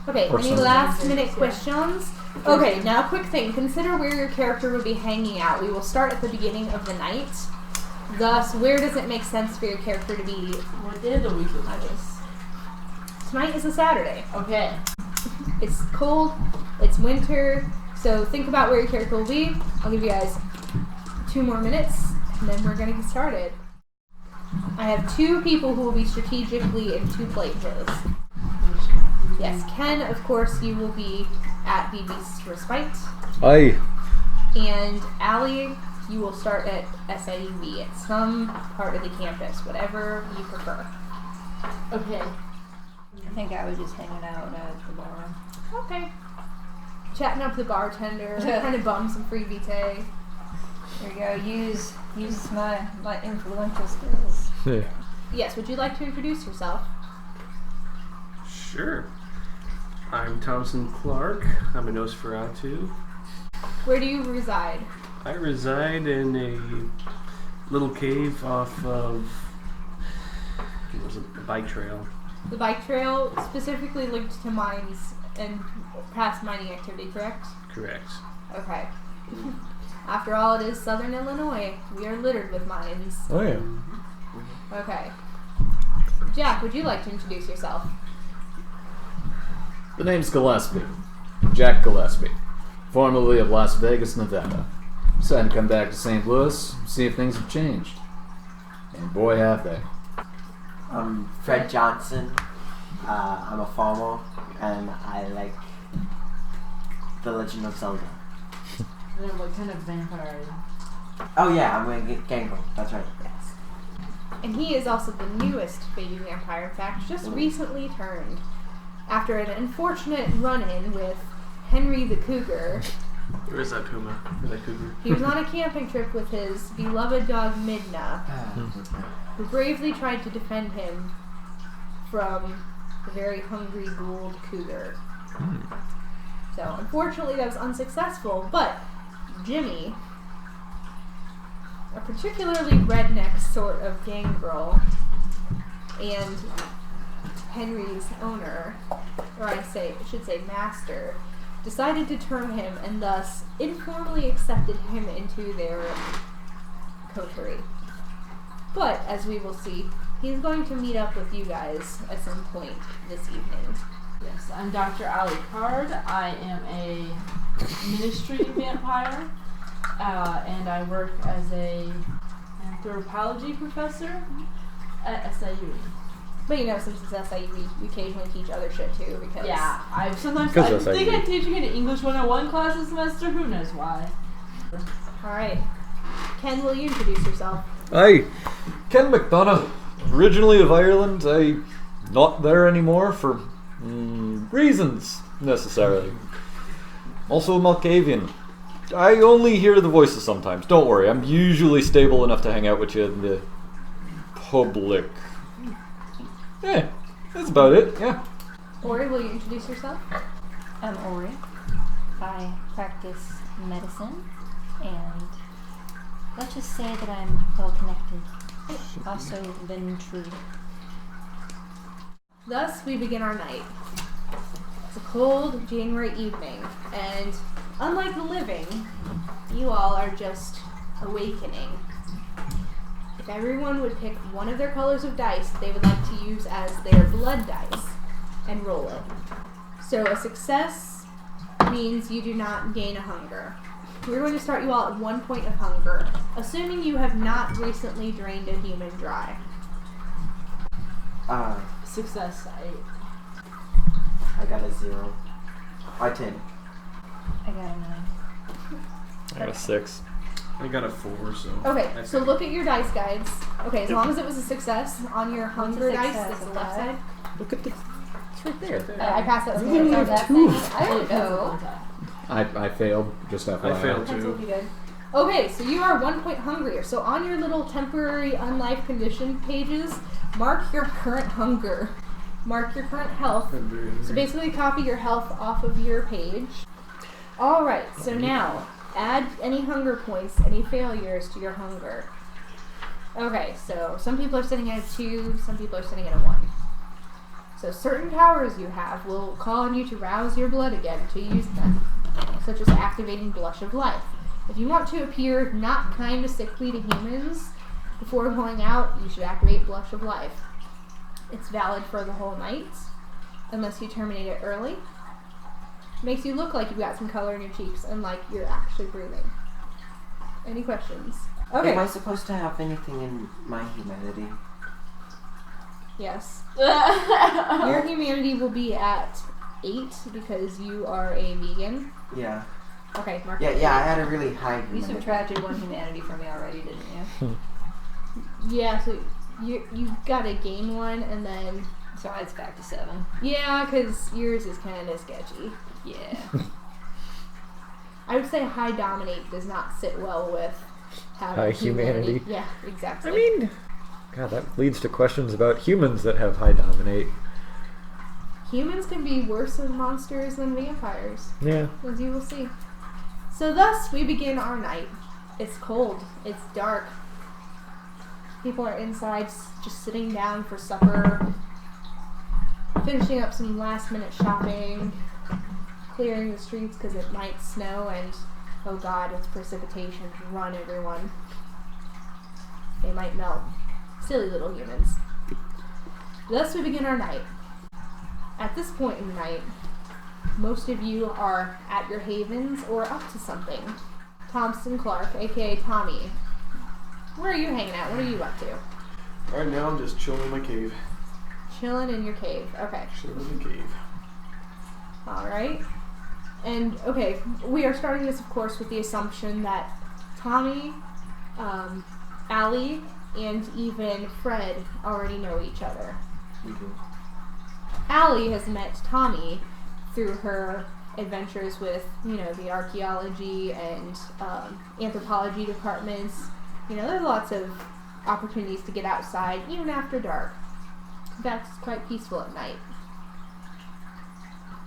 Okay, any last minute questions? Okay, now quick thing. Consider where your character would be hanging out. We will start at the beginning of the night. Thus, where does it make sense for your character to be? What day of the week is this? Tonight is a Saturday. Okay. It's cold, it's winter, so think about where your character will be. I'll give you guys 2 more minutes, and then we're going to get started. I have 2 people who will be strategically in 2 places. Yes, Ken, of course, you will be at BB's Respite. Aye. And Allie, you will start at SIUV at some part of the campus, whatever you prefer. Okay. I think I was just hanging out at the bar. Okay. Chatting up the bartender, trying to bum some free vitae. There you go. Use my influential skills. Yeah. Yes, would you like to introduce yourself? Sure. I'm Thompson Clark. I'm a Nosferatu. Where do you reside? I reside in a little cave off of the bike trail. The bike trail specifically linked to mines and past mining activity, correct? Correct. Okay. After all, it is southern Illinois. We are littered with mines. Oh yeah. Okay. Jack, would you like to introduce yourself? The name's Gillespie. Jack Gillespie. Formerly of Las Vegas, Nevada. Decided to come back to St. Louis, see if things have changed. And boy, have they. I'm Fred Johnson. I'm a farmer, and I like The Legend of Zelda. What kind of vampire? Oh yeah, I'm going to get Gangrel. That's right. Yes. And he is also the newest baby vampire, in fact, just recently turned. After an unfortunate run-in with Henry the Cougar. Where is that puma? Or that cougar? He was on a camping trip with his beloved dog Midna, who bravely tried to defend him from the very hungry Gould Cougar. So, unfortunately, that was unsuccessful, but Jimmy, a particularly redneck sort of gangrel, and Henry's owner, or should say master, decided to turn him and thus informally accepted him into their coterie. But, as we will see, he's going to meet up with you guys at some point this evening. Yes, I'm Dr. Ali Card. I am a ministry vampire, and I work as a anthropology professor at SIU. But since it's SIU, we occasionally teach other shit too, because... Yeah, I think SIU. I'm teaching an English 101 class this semester. Who knows why? Alright. Ken, will you introduce yourself? Aye. Ken McDonough. Originally of Ireland. I'm not there anymore for reasons, necessarily. Also Malkavian. I only hear the voices sometimes. Don't worry, I'm usually stable enough to hang out with you in the public. Yeah, that's about it, yeah. Ori, will you introduce yourself? I'm Ori. I practice medicine, and let's just say that I'm well connected. Also, been true. Thus, we begin our night. It's a cold January evening, and unlike the living, you all are just awakening. If everyone would pick one of their colors of dice they would like to use as their blood dice and roll it. So a success means you do not gain a hunger. We're going to start you all at 1 point of hunger, assuming you have not recently drained a human dry. Success, 8. I got a 0. 10. I got a 9. I got a 6. I got a 4, so... Okay, so look at your dice guides. Okay, as long as it was a success on your hunger dice, that's the left side. Look at the... It's right there. I passed that. I don't know. I failed, just FYI. I failed That's what too. you did. Okay, so you are 1 point hungrier. So on your little temporary unlife condition pages, mark your current hunger. Mark your current health. So basically copy your health off of your page. Alright, so now, add any hunger points, any failures to your hunger. Okay, so some people are sitting at a 2, some people are sitting at a 1. So certain powers you have will call on you to rouse your blood again to use them, such as activating Blush of Life. If you want to appear not kind of sickly to humans before going out, you should activate Blush of Life. It's valid for the whole night, unless you terminate it early. Makes you look like you've got some color in your cheeks and like you're actually breathing. Any questions? Okay. Am I supposed to have anything in my humanity? Yes. Your humanity will be at 8 because you are a vegan. Yeah. Okay, mark Yeah, it. yeah, I had a really high You humanity. subtracted 1 humanity from me already, didn't you? Yeah, so you gotta gain 1 and then... So it's back to 7. Yeah, because yours is kind of sketchy. Yeah. I would say high dominate does not sit well with having High humanity. Yeah, exactly. I mean, God, that leads to questions about humans that have high dominate. Humans can be worse as monsters than vampires, Yeah. as you will see. So thus, we begin our night. It's cold. It's dark. People are inside just sitting down for supper, finishing up some last-minute shopping, clearing the streets because it might snow, and, oh god, it's precipitation. Run, everyone. They might melt. Silly little humans. Thus we begin our night. At this point in the night, most of you are at your havens or up to something. Thompson Clark, aka Tommy, where are you hanging out? What are you up to? Right now I'm just chilling in my cave. Chilling in your cave. Okay. Chilling in the cave. Alright. And, okay, we are starting this, of course, with the assumption that Tommy, Allie, and even Fred already know each other. Mhm. Allie has met Tommy through her adventures with, the archaeology and anthropology departments. There's lots of opportunities to get outside, even after dark. In fact, it's quite peaceful at night.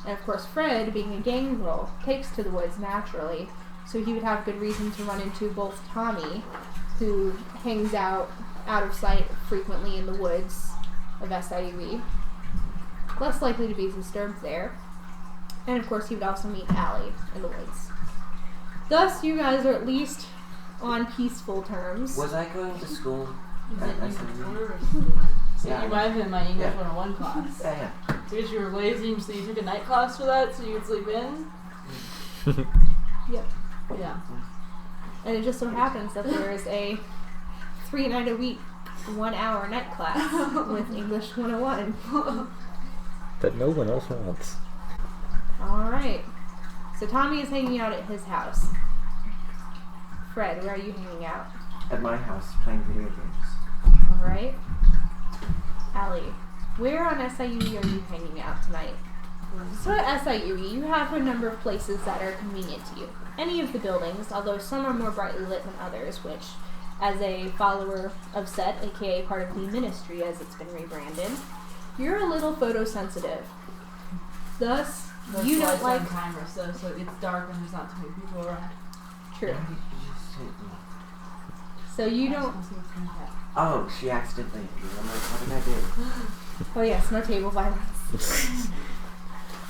And of course, Fred, being a gangrel, takes to the woods naturally, so he would have good reason to run into both Tommy, who hangs out of sight frequently in the woods of SIUE, less likely to be disturbed there, and of course he would also meet Allie in the woods. Thus, you guys are at least on peaceful terms. Was I going to school? Is at it SMU? you? So Yeah. you might have been in my English Yeah. 101 class. Yeah, Because you were lazy, so you took a night class for that, so you could sleep in. Yep. Yeah. And it just so happens that there is a 3-night-a-week, 1-hour night class with English 101. That no one else wants. Alright. So Tommy is hanging out at his house. Fred, where are you hanging out? at my house playing video games. Alright. Allie, where on SIUE are you hanging out tonight? So at SIUE, you have a number of places that are convenient to you. Any of the buildings, although some are more brightly lit than others, which, as a follower of SET, aka part of the ministry as it's been rebranded, you're a little photosensitive. Thus, Those you don't lights like... on timer, so it's dark and there's not too many people around. True. So you don't... Oh, she accidentally hit me. I'm like, what did I do? Oh yes, no table violence.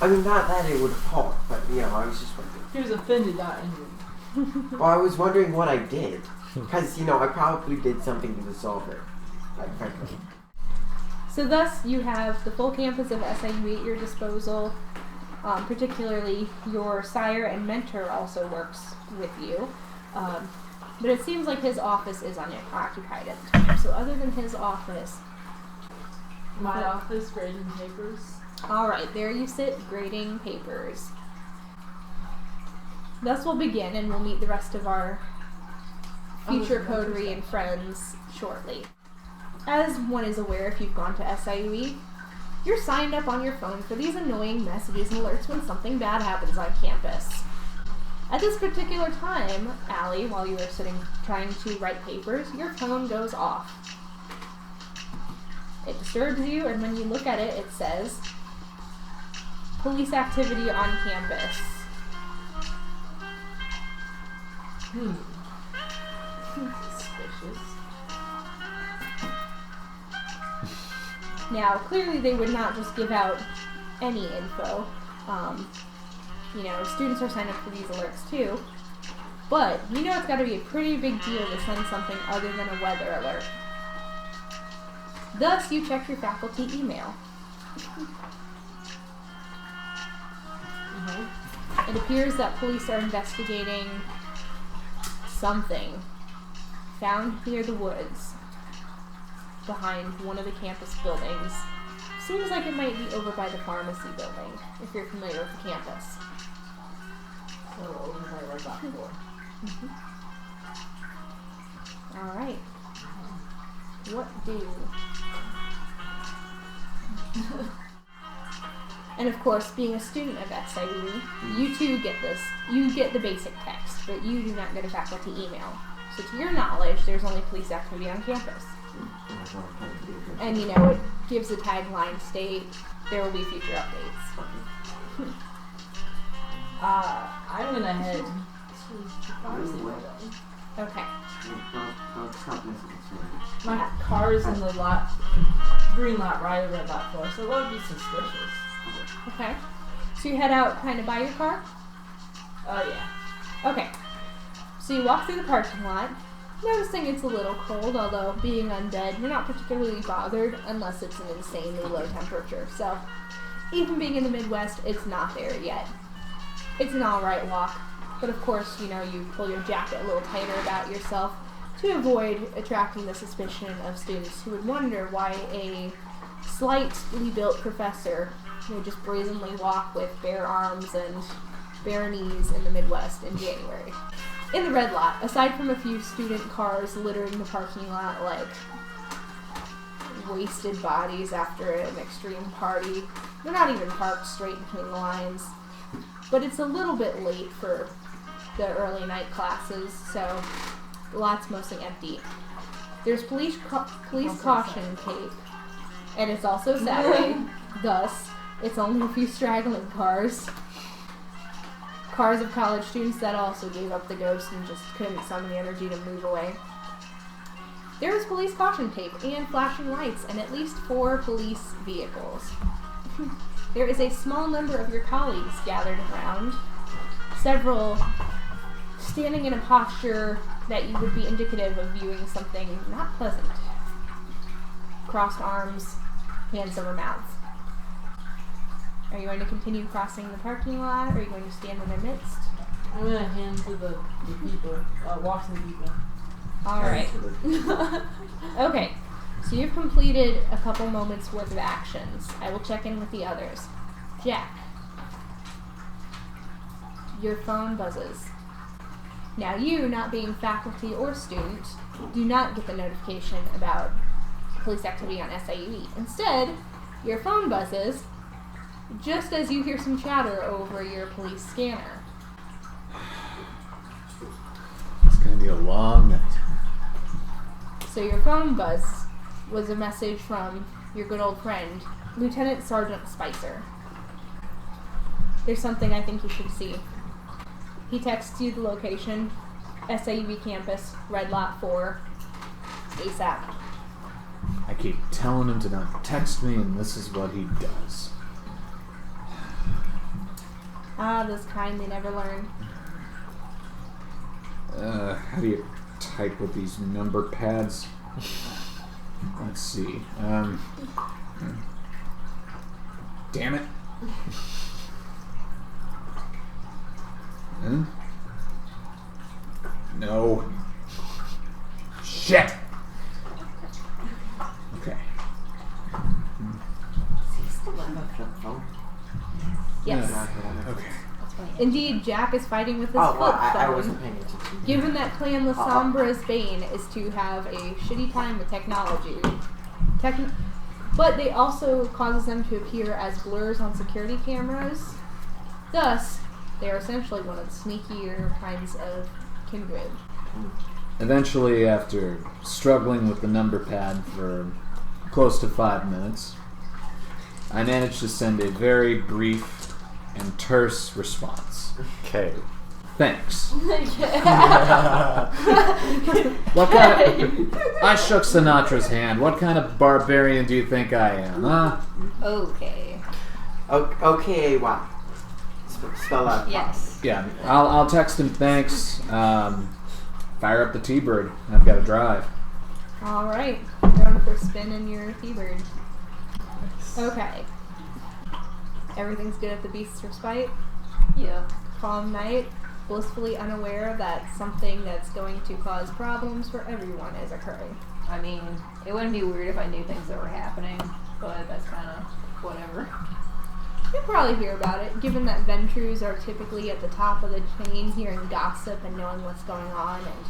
I mean, not that it would have caught, but, you know, I was just wondering. He was offended, not injured. Well, I was wondering what I did. Because, you know, I probably did something to resolve it. Like, frankly. So thus, you have the full campus of SIUE at your disposal. Particularly, your sire and mentor also works with you. But it seems like his office is unoccupied at the time. So other than his office... My office, grading papers. Alright, there you sit, grading papers. Thus we'll begin, and we'll meet the rest of our future coterie and friends shortly. As one is aware, if you've gone to SIUE, you're signed up on your phone for these annoying messages and alerts when something bad happens on campus. At this particular time, Allie, while you are sitting trying to write papers, your phone goes off. It disturbs you, and when you look at it, it says, police activity on campus. Suspicious. Now, clearly they would not just give out any info. Students are signed up for these alerts too. But it's got to be a pretty big deal to send something other than a weather alert. Thus, you check your faculty email. It appears that police are investigating something found near the woods behind one of the campus buildings. Seems like it might be over by the pharmacy building, if you're familiar with the campus. So over by Red Rock 4. Alright. What do? And of course, being a student of SIU, you too get this. You get the basic text, but you do not get a faculty email. So to your knowledge, there's only police activity on campus. And it gives a tagline state, there will be future updates. I'm gonna head to the pharmacy building. Okay. My car's in the green lot right over that floor, so that would be suspicious. Okay. So you head out kind of by your car? Oh, yeah. Okay. So you walk through the parking lot, noticing it's a little cold, although being undead, you're not particularly bothered unless it's an insanely low temperature. So even being in the Midwest, it's not there yet. It's an alright walk, but of course, you pull your jacket a little tighter about yourself to avoid attracting the suspicion of students who would wonder why a slightly built professor would just brazenly walk with bare arms and bare knees in the Midwest in January. In the red lot, aside from a few student cars littering the parking lot like wasted bodies after an extreme party, they're not even parked straight between the lines. But it's a little bit late for the early night classes, so the lot's mostly empty. There's police caution tape, and it's also Saturday, thus it's only a few straggling cars. Cars of college students that also gave up the ghost and just couldn't summon the energy to move away. There is police caution tape and flashing lights and at least 4 police vehicles. There is a small number of your colleagues gathered around, several standing in a posture that you would be indicative of viewing something not pleasant. Crossed arms, hands over mouth. Are you going to continue crossing the parking lot, or are you going to stand in their midst? I'm gonna hand to the people, walk to the people. Alright. Okay, so you've completed a couple moments worth of actions. I will check in with the others. Jack. Your phone buzzes. Now you, not being faculty or student, do not get the notification about police activity on SIUE. Instead, your phone buzzes just as you hear some chatter over your police scanner. It's gonna be a long night. So your phone buzz was a message from your good old friend, Lieutenant Sergeant Spicer. There's something I think you should see. He texts you the location, SIUB campus, Red Lot 4, ASAP. I keep telling him to not text me, and this is what he does. Ah, this kind, they never learn. How do you type with these number pads? Let's see. Damn it. No. Shit. Okay. Yes. Okay. Indeed, Jack is fighting with his Oh, well, flip I phone. wasn't paying attention. Given that Clan Lasombra's bane is to have a shitty time with technology. But they also causes them to appear as blurs on security cameras. Thus, they are essentially one of the sneakier kinds of kindred. Eventually, after struggling with the number pad for close to 5 minutes, I managed to send a very brief and terse response. Okay. Thanks. What kind of... I shook Sinatra's hand. What kind of barbarian do you think I am, huh? Okay. Okay, what? Spell out. Yes. Yeah, I'll text him thanks. Fire up the T-Bird. I've got to drive. Alright. Going for a spin in your T-Bird. Okay. Everything's good at the Beast's Respite. Yeah. Calm night. Blissfully unaware that something that's going to cause problems for everyone is occurring. I mean, it wouldn't be weird if I knew things that were happening, but that's kind of whatever. You'll probably hear about it, given that Ventrus are typically at the top of the chain, hearing gossip and knowing what's going on and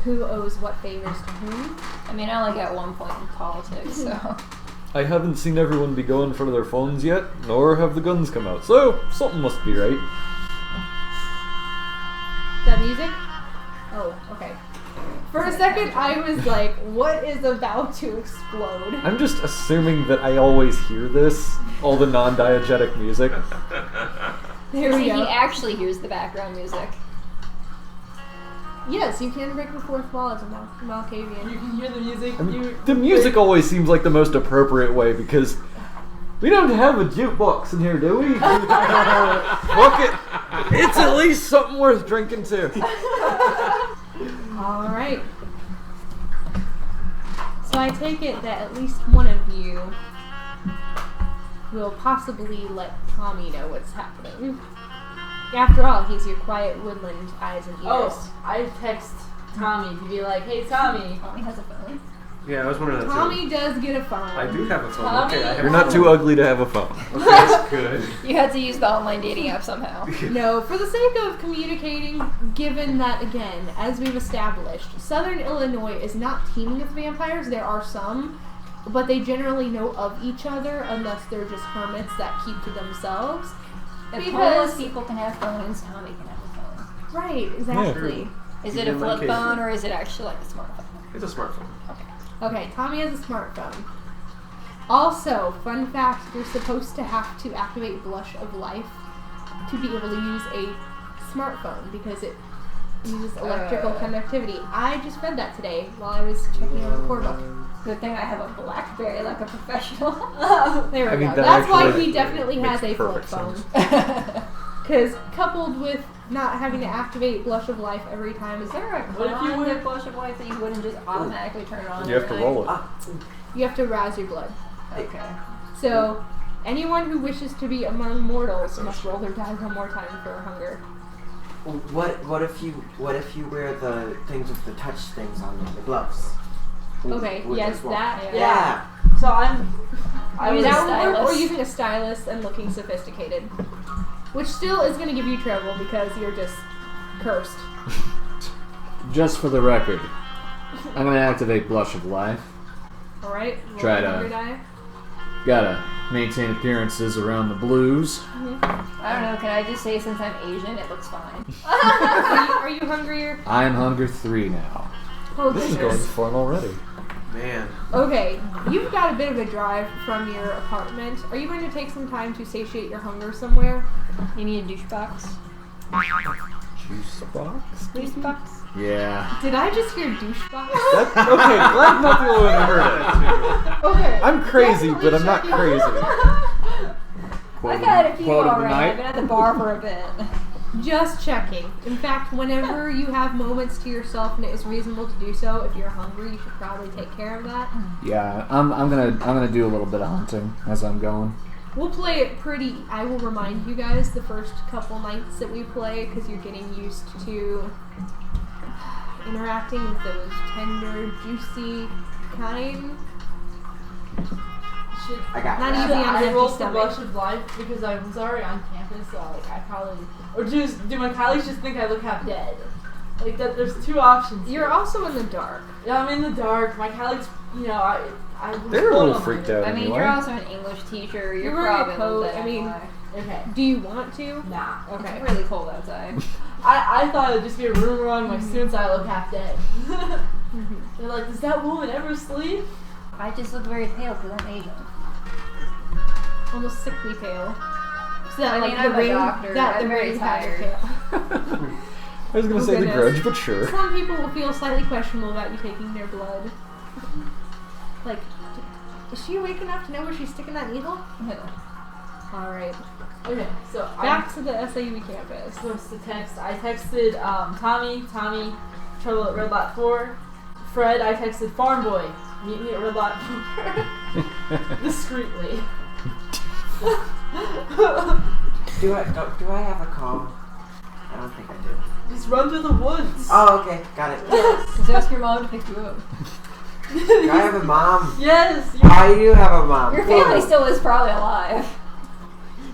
who owes what favors to whom. I mean, I only got 1 point in politics, so... I haven't seen everyone be going for their phones yet, nor have the guns come out, so something must be right. Is that music? Oh, okay. For a second, I was like, what is about to explode? I'm just assuming that I always hear this, all the non-diegetic music. There we See, he go. actually hears the background music. Yes, you can break the fourth wall as a You Malkavian. can hear the music. I mean, the music always seems like the most appropriate way because we don't have a jukebox in here, do we? Fuck it. It's at least something worth drinking to. Alright. So I take it that at least one of you will possibly let Tommy know what's happening. After all, he's your quiet woodland eyes and ears. Oh, I text Tommy to be like, hey Tommy. Tommy has a phone. Yeah, I was wondering that too. Tommy does get a phone. I do have a phone. Tommy? Okay, I have You're a not phone. too ugly to have a phone. Okay, that's good. You had to use the online dating app somehow. No, for the sake of communicating, given that, again, as we've established, Southern Illinois is not teeming with vampires. There are some, but they generally know of each other unless they're just hermits that keep to themselves. If Because- homeless people can have phones, Tommy can have a phone. Right, exactly. Is You it a didn't like flip it. phone or is it actually like a smartphone? It's a smartphone. Okay, Tommy has a smartphone. Also, fun fact, you're supposed to have to activate Blush of Life to be able to use a smartphone because it uses electrical conductivity. I just read that today while I was checking out the core book. Good thing I have a BlackBerry like a professional. There we I mean, go. that That's why actually he definitely has a makes flip perfect phone. sense. Because coupled with not having to activate Blush of Life every time, Is there a What if you con would- to Blush of Life that you wouldn't just automatically turn it on? You have to every roll night? it. you have to rouse your blood. Okay. So, anyone who wishes to be among mortals must roll their die one more time for hunger. What if you wear the things with the touch things on them, the gloves? Okay, Would yes, as well. that. Yeah. So I I mean, was that a would work, or stylist. using a stylist and looking sophisticated. Which still is going to give you trouble because you're just cursed. Just for the record, I'm gonna activate Blush of Life. Alright? Try roll to- hunger die. Gotta maintain appearances around the blues. I don't know, can I just say since I'm Asian, it looks fine? Are you hungrier? I am hunger 3 now. Oh, This is goodness. going fun already. Man. Okay, you've got a bit of a drive from your apartment. Are you going to take some time to satiate your hunger somewhere? You need a douche box? Juice box? Douche box? Yeah. Did I just hear douchebox? Okay, glad I'm not the only one who heard it. Okay. I'm crazy, definitely but I'm not checking. crazy. I've had a few quote of the already. night. I've been at the bar for a bit. Just checking. In fact, whenever you have moments to yourself and it is reasonable to do so, if you're hungry, you should probably take care of that. Yeah, I'm gonna do a little bit of hunting as I'm going. We'll play it pretty. I will remind you guys the first couple nights that we play because you're getting used to interacting with those tender, juicy kind. Shit. I got Not that. even on an I empty rolled the stomach. Blush of Life because I was already on campus, so like I probably or just do my colleagues just think I look half dead? Like that. There's two options. You're here. also in the dark. Yeah, I'm in the dark. My colleagues, you know, I was They're a told little on freaked my- out I mean, anyway. you're also an English teacher. You're You're wearing a probably coat, dead I mean- anyway. Okay. Do you want to? Nah. Okay. It's really cold outside. I thought it'd just be a rumor among my students that I look half dead. They're like, does that woman ever sleep? I just look very pale because I'm Asian. Almost sickly pale. So that, I like, mean, the I'm a ring, doctor. that I'm the very ring kind of tired. fail. I was gonna Oh, say the goodness. grudge, but sure. Some people will feel slightly questionable about you taking their blood. Like, is she awake enough to know where she's sticking that needle? Alright. Okay, so Back to the SAU campus. I'm supposed to text. I texted Tommy, trouble at Red Lot 4. Fred, I texted Farm Boy, meet me at Red Lot 4. Discreetly. Do I have a call? I don't think I do. Just run through the woods. Oh, okay, got it. Just ask your mom to pick you up. Do I have a mom? Yes. I do have a mom. Your family Cool. still is probably alive.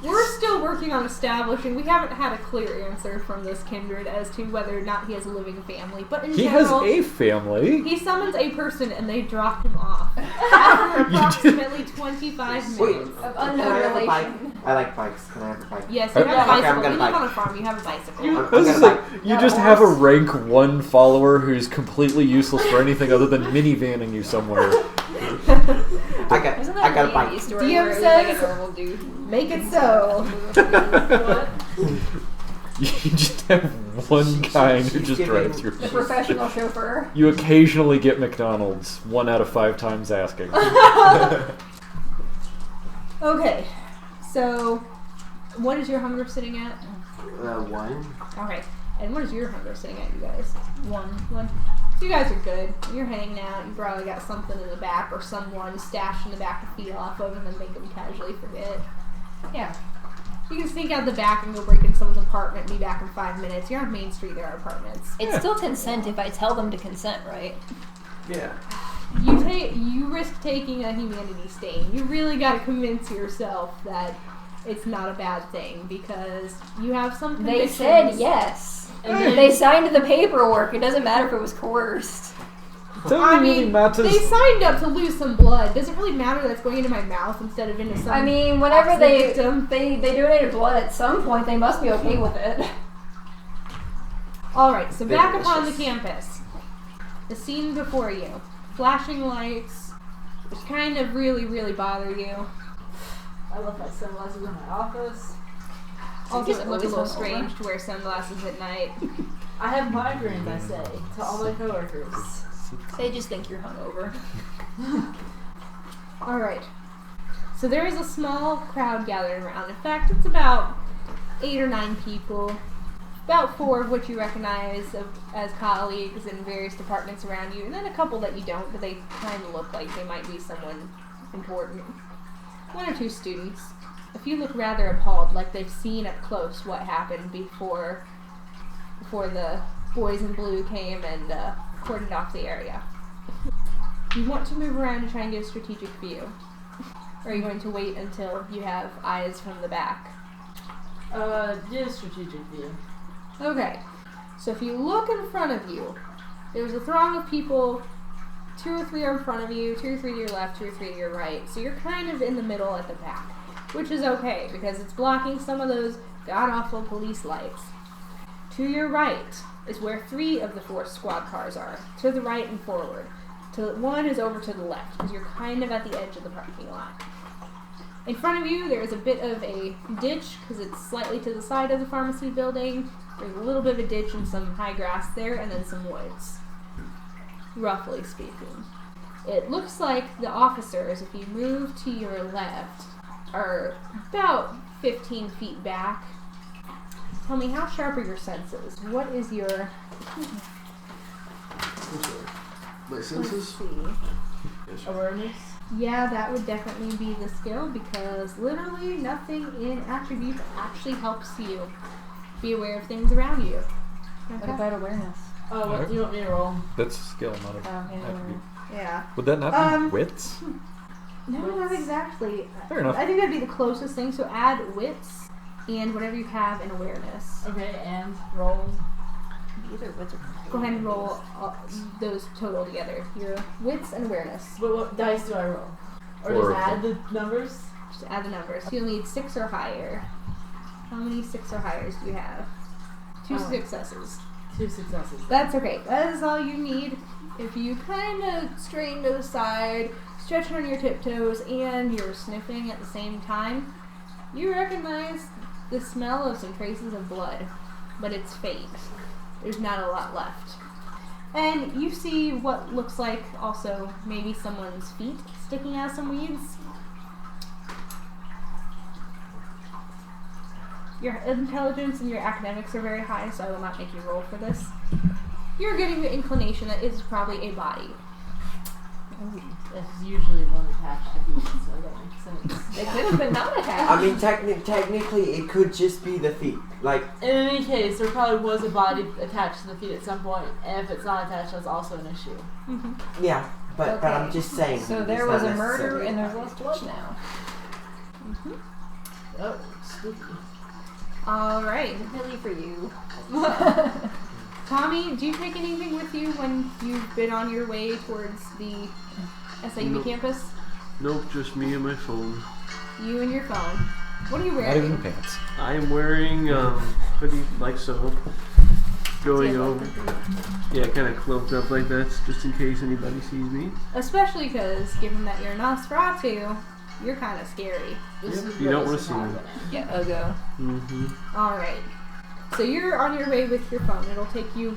We're still working on establishing. We haven't had a clear answer from this kindred as to whether or not he has a living family. But in He has general, a family. he summons a person and they dropped him off after approximately 25 Wait. minutes. Of Can unknown I have a bike? relation. I like bikes. Can I have a bike? Yes, you have a Okay, I'm bicycle. gonna You live bike. on a farm. You have a bicycle. I'm This gonna is like bike. you Got a just have a horse? rank 1 follower who's completely useless for anything other than minivanning you somewhere. I got Wasn't I that got a a bike. D&D story DM where it was like says- a normal dude? Make it so. What? You just have one kind who she's just giving- drives your. The professional chauffeur. You occasionally get McDonald's 1 out of 5 times asking. Okay, so what is your hunger sitting at? 1. Okay, and what is your hunger sitting at, you guys? 1. So you guys are good. You're hanging out. You probably got something in the back or someone stashed in the back to feed off of and then make them casually forget. Yeah. You can sneak out the back and go break into someone's apartment and be back in 5 minutes. You're on Main Street, there are apartments. It's still consent if I tell them to consent, right? Yeah. You risk taking a humanity stain. You really got to convince yourself that it's not a bad thing because you have some They convictions. said yes. And then They signed the paperwork. It doesn't matter if it was coerced. Tell I me really mean, matters. they signed up to lose some blood. Does it really matter that it's going into my mouth instead of into some I mean, whenever accident they victim? donated blood at some point, they must be okay with it. Alright, so back Delicious. upon the campus. The scene before you. Flashing lights, which kind of really bother you. I left my sunglasses in my office. Also, just it looks a little always hungover. strange to wear sunglasses at night. I have migraines, I say, to all my coworkers. They just think you're hungover. Alright. So there is a small crowd gathered around. In fact, it's about 8 or 9 people. About 4 of which you recognize as colleagues in various departments around you, and then a couple that you don't, but they kind of look like they might be someone important. 1 or 2 students. A few look rather appalled, like they've seen up close what happened before the boys in blue came and cordoned off the area. You want to move around to try and get a strategic view? Or are you going to wait until you have eyes from the back? Get a strategic view. Okay, so if you look in front of you, there's a throng of people. 2 or 3 are in front of you, 2 or 3 to your left, 2 or 3 to your right. So you're kind of in the middle at the back, which is okay because it's blocking some of those god-awful police lights. To your right is where 3 of the 4 squad cars are, to the right and forward. 1 is over to the left because you're kind of at the edge of the parking lot. In front of you, there is a bit of a ditch because it's slightly to the side of the pharmacy building. There's a little bit of a ditch and some high grass there, and then some woods, roughly speaking. It looks like the officers, if you move to your left, are about 15 feet back. Tell me, how sharp are your senses? What is your... My Let's senses? see. Awareness. Yeah, that would definitely be the skill because literally nothing in attributes actually helps you be aware of things around you. What Okay. about awareness? Oh, what do you want me to roll? That's a skill, not a Okay, attribute. Yeah. Would that not Um, be wits? No, not Wits. exactly. Fair enough. I think that'd be the closest thing. So add wits and whatever you have in awareness. Okay, and roll. Either wits or Go ahead and roll those total together. Your wits and awareness. But what dice do I roll? Or 4 just of add the numbers? Just add the numbers. You'll need 6 or higher. How many 6 or higher do you have? 2 Oh. successes. 2 successes. That's okay. That is all you need. If you kind of strain to the side, stretching on your tiptoes, and you're sniffing at the same time, you recognize the smell of some traces of blood, but it's faint. There's not a lot left. And you see what looks like also maybe someone's feet sticking out of some weeds. Your intelligence and your academics are very high, so I will not make you roll for this. You're getting the inclination that it's probably a body. It's usually one attached to feet, so that makes sense. It could have been not attached. I mean, technically, it could just be the feet. Like, In any case, there probably was a body attached to the feet at some point, and if it's not attached, that's also an issue. Mm-hmm. yeah, but I'm just saying. So it's there not was a murder necessarily and there's a less blood now. Mm-hmm. Oh, spooky. All right. Really for you. Tommy, do you take anything with you when you've been on your way towards the SIU Nope. campus? Nope, just me and my phone. You and your phone. What are you Not even wearing? pants. I am wearing hoodie like so. Going over. Yeah, kind of cloaked up like that, just in case anybody sees me. Especially because, given that you're Nosferatu, you're kind of scary. This Yep, is you don't really wanna see me. happening. Yeah, go. Mm-hmm. Alright. So you're on your way with your phone. It'll take you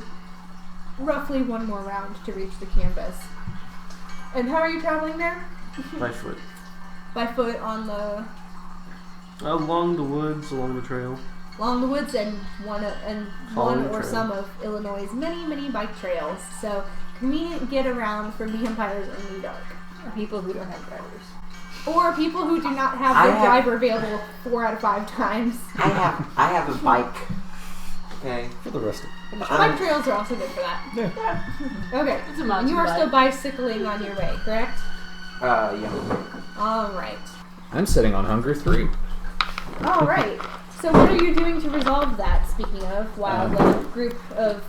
roughly one more round to reach the campus. And how are you traveling there? By foot. By foot on the Along the woods, along the trail. along the woods and one Following or trail. some of Illinois' many bike trails. So convenient get around for vampires in the dark. Or people who don't have drivers. Or people who do not have I their have- driver available 4 out of 5 times. I have a bike. Okay. For the rest of Bike trails are also good for that. Yeah. Okay. It's a And mountain you are bike. still bicycling on your way, correct? Yeah. Alright. I'm sitting on hunger 3. Alright. So what are you doing to resolve that, speaking of, while the group of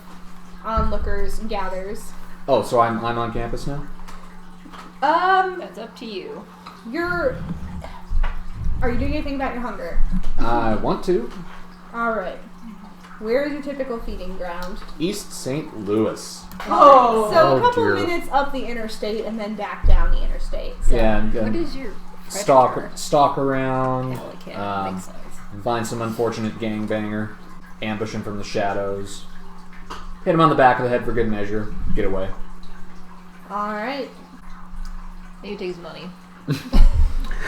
onlookers gathers? Oh, so I'm on campus now? That's up to you. Are you doing anything about your hunger? I want to. Alright. Where is your typical feeding ground? East St. Louis. Oh! So Oh, a couple dear. minutes up the interstate and then back down the interstate. So. Yeah, and What is your stalk around, Oh, okay. um, Makes sense. find some unfortunate gangbanger, ambush him from the shadows, hit him on the back of the head for good measure, get away. Alright. Maybe take his money.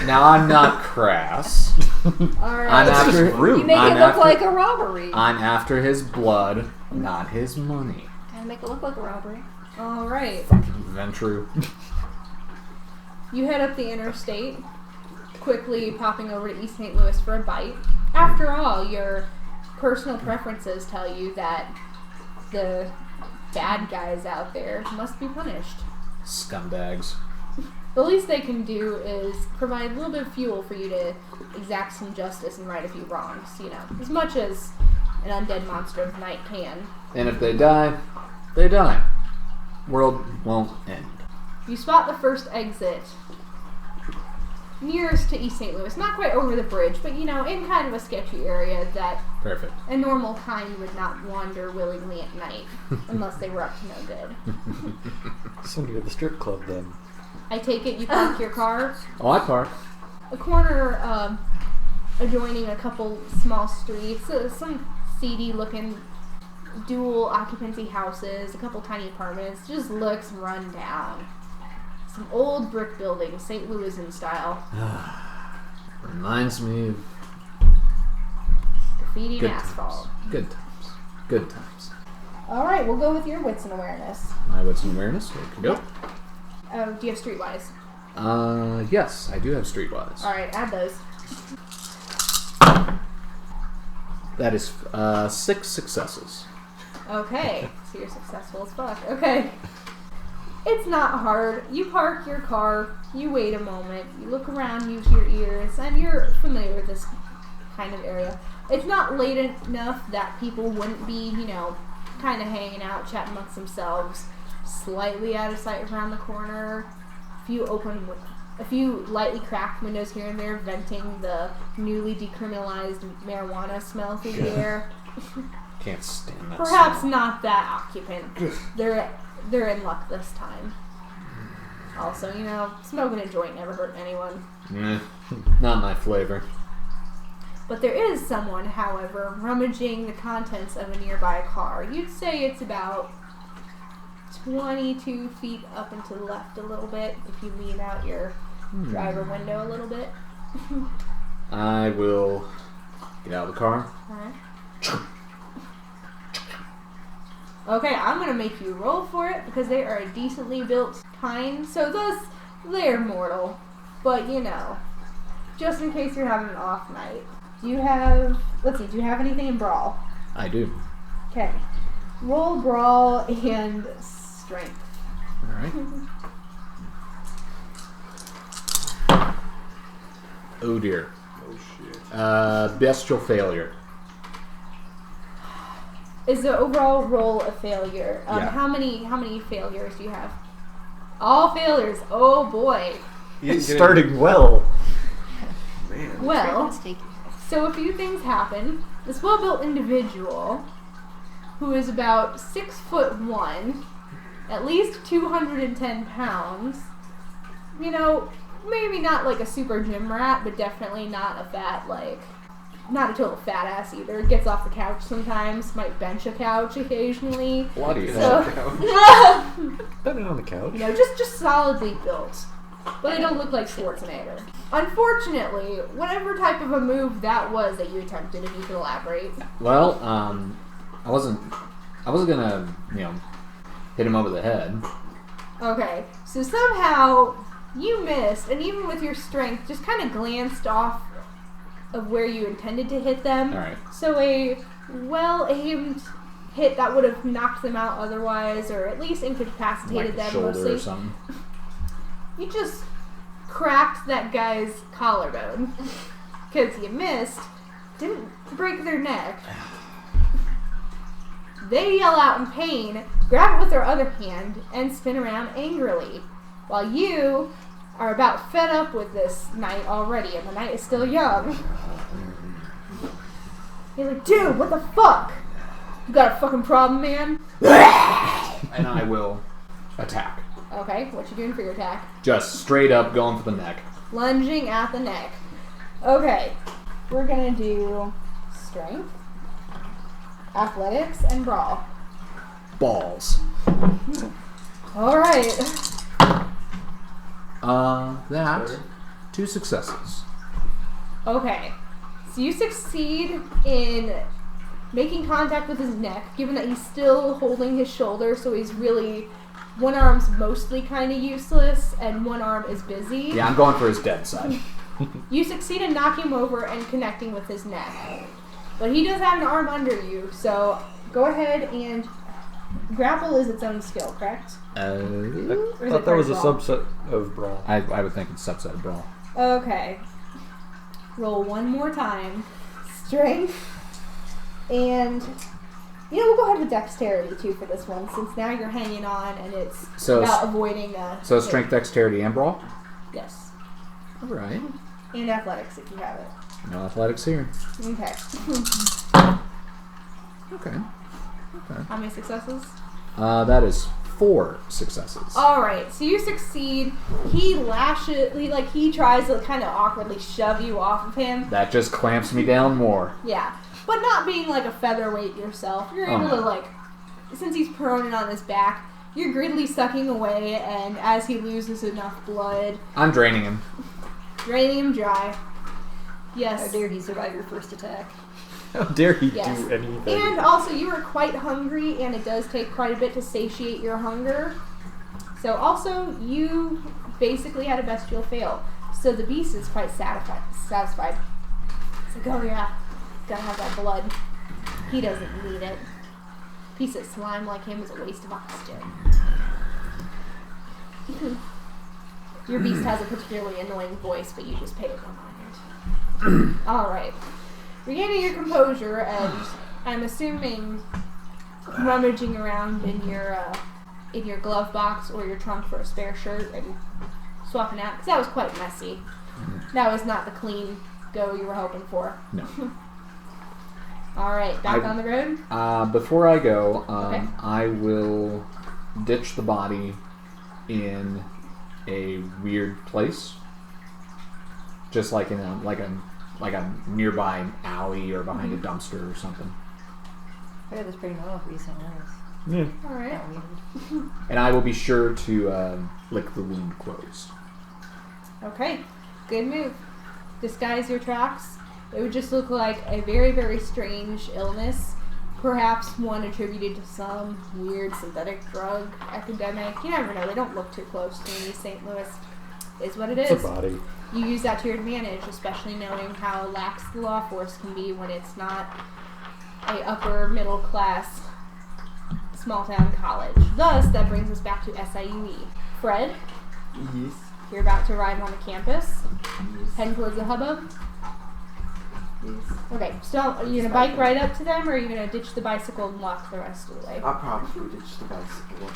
Now I'm not crass. I'm Alright. after rude. You make I'm it look after- like a robbery. I'm after his blood, not his money. Gotta make it look like a robbery. Alright. Then true. You head up the interstate, quickly popping over to East St. Louis for a bite. After all, your personal preferences tell you that the bad guys out there must be punished. Scumbags. The least they can do is provide a little bit of fuel for you to exact some justice and right a few wrongs, you know, as much as an undead monster of the night can. And if they die, they die. World won't end. You spot the first exit nearest to East St. Louis, not quite over the bridge, but you know, in kind of a sketchy area that Perfect. a normal kind would not wander willingly at night, unless they were up to no good. So near the strip club then. I take it you park your car Oh, I park. a corner adjoining a couple small streets, some seedy-looking dual occupancy houses, a couple tiny apartments. Just looks run down. Some old brick buildings, St. Louis in style. Reminds me of Graffiti good and asphalt. times. Good times. Good times. Alright, we'll go with your wits and awareness. My wits and awareness. There we go. Do you have streetwise? Yes, I do have streetwise. Alright, add those. That is 6 successes. Okay, so you're successful as fuck. Okay. It's not hard. You park your car, you wait a moment, you look around, use your ears, and you're familiar with this kind of area. It's not late enough that people wouldn't be, you know, kind of hanging out, chatting amongst themselves. Slightly out of sight around the corner. A few lightly cracked windows here and there, venting the newly decriminalized marijuana smell through the air. Can't stand that. Perhaps smell. not that occupant. They're in luck this time. Also, you know, smoking a joint never hurt anyone. Meh. Not my flavor. But there is someone, however, rummaging the contents of a nearby car. You'd say it's about 22 feet up and to the left a little bit if you lean out your driver window a little bit. I will get out of the car. Alright. Okay, I'm gonna make you roll for it because they are a decently built kind, so thus they're mortal. But you know, just in case you're having an off night. Do you have anything in Brawl? I do. Okay. Roll Brawl and Strength. Alright. Oh dear. Oh shit. Bestial failure. Is the overall roll a failure? Yeah. How many failures do you have? All failures. Oh boy. It's starting well. Man. Well, Mistake. so a few things happen. This well-built individual, who is about 6'1", at least 210 pounds, you know, maybe not like a super gym rat, but definitely not a not a total fat ass either. Gets off the couch sometimes, might bench a couch occasionally. Bloody So, Better on the couch. you know, just solidly built. But they don't look like Schwarzenegger. Unfortunately, whatever type of a move that was that you attempted, if you could elaborate. Well, I wasn't gonna, hit him over the head. Okay, so somehow you missed, and even with your strength, just kind of glanced off of where you intended to hit them. Alright. So a well-aimed hit that would have knocked them out otherwise, or at least incapacitated Like them shoulder mostly. or something. You just cracked that guy's collarbone. Because you missed. Didn't break their neck. They yell out in pain, grab it with their other hand, and spin around angrily. While you are about fed up with this night already, and the night is still young. You're like, dude, what the fuck? You got a fucking problem, man? And I will attack. Okay, what you doing for your attack? Just straight up going for the neck. Lunging at the neck. Okay, we're gonna do strength, athletics, and brawl. Balls. Alright. That. 2 successes. Okay, so you succeed in making contact with his neck, given that he's still holding his shoulder, so he's really... One arm's mostly kind of useless, and one arm is busy. Yeah, I'm going for his dead side. You succeed in knocking him over and connecting with his neck. But he does have an arm under you, so go ahead and... Grapple is its own skill, correct? I Or is thought it that was a brawl? subset of Brawl. I would think it's subset of brawl. Okay. Roll one more time. Strength. And... we'll go ahead with dexterity, too, for this one, since now you're hanging on, and it's about avoiding a... So strength, dexterity, and brawl? Yes. Alright. And athletics, if you have it. No athletics here. Okay. Okay. How many successes? That is 4 successes. Alright, so you succeed. He he tries to kind of awkwardly shove you off of him. That just clamps me down more. Yeah. But not being like a featherweight yourself. You're able to since he's prone and on his back, you're greedily sucking away, and as he loses enough blood, I'm draining him. draining him dry. Yes. How dare he survive your first attack? How dare he Yes. do anything? And also, you are quite hungry, and it does take quite a bit to satiate your hunger. So also, you basically had a bestial fail. So the beast is quite satisfied. It's like, oh yeah, gotta have that blood. He doesn't need it. Piece of slime like him is a waste of oxygen. Your beast has a particularly annoying voice, but you just pay it no mind. Alright. Regaining your composure, and I'm assuming rummaging around in your glove box or your trunk for a spare shirt and swapping out, because that was quite messy. That was not the clean go you were hoping for. No. Alright, back on the road? Before I go, Okay. I will ditch the body in a weird place. Just like in a like a nearby alley or behind a dumpster or something. I got this pretty normal for East St. Louis. Yeah. All right. Not weird. And I will be sure to lick the wound closed. Okay, good move. Disguise your tracks. It would just look like a very, very strange illness. Perhaps one attributed to some weird synthetic drug epidemic. You never know. They don't look too close to East St. Louis. Is what it is. It's a body. You use that to your advantage, especially knowing how lax the law force can be when it's not a upper middle class small town college. Thus, that brings us back to SIUE. Fred, Yes. you're about to arrive on the campus, Yes. heading towards the hubbub. Yes. Okay, so are you gonna bike right up to them, or are you gonna ditch the bicycle and walk the rest of the way? I'll probably ditch the bicycle.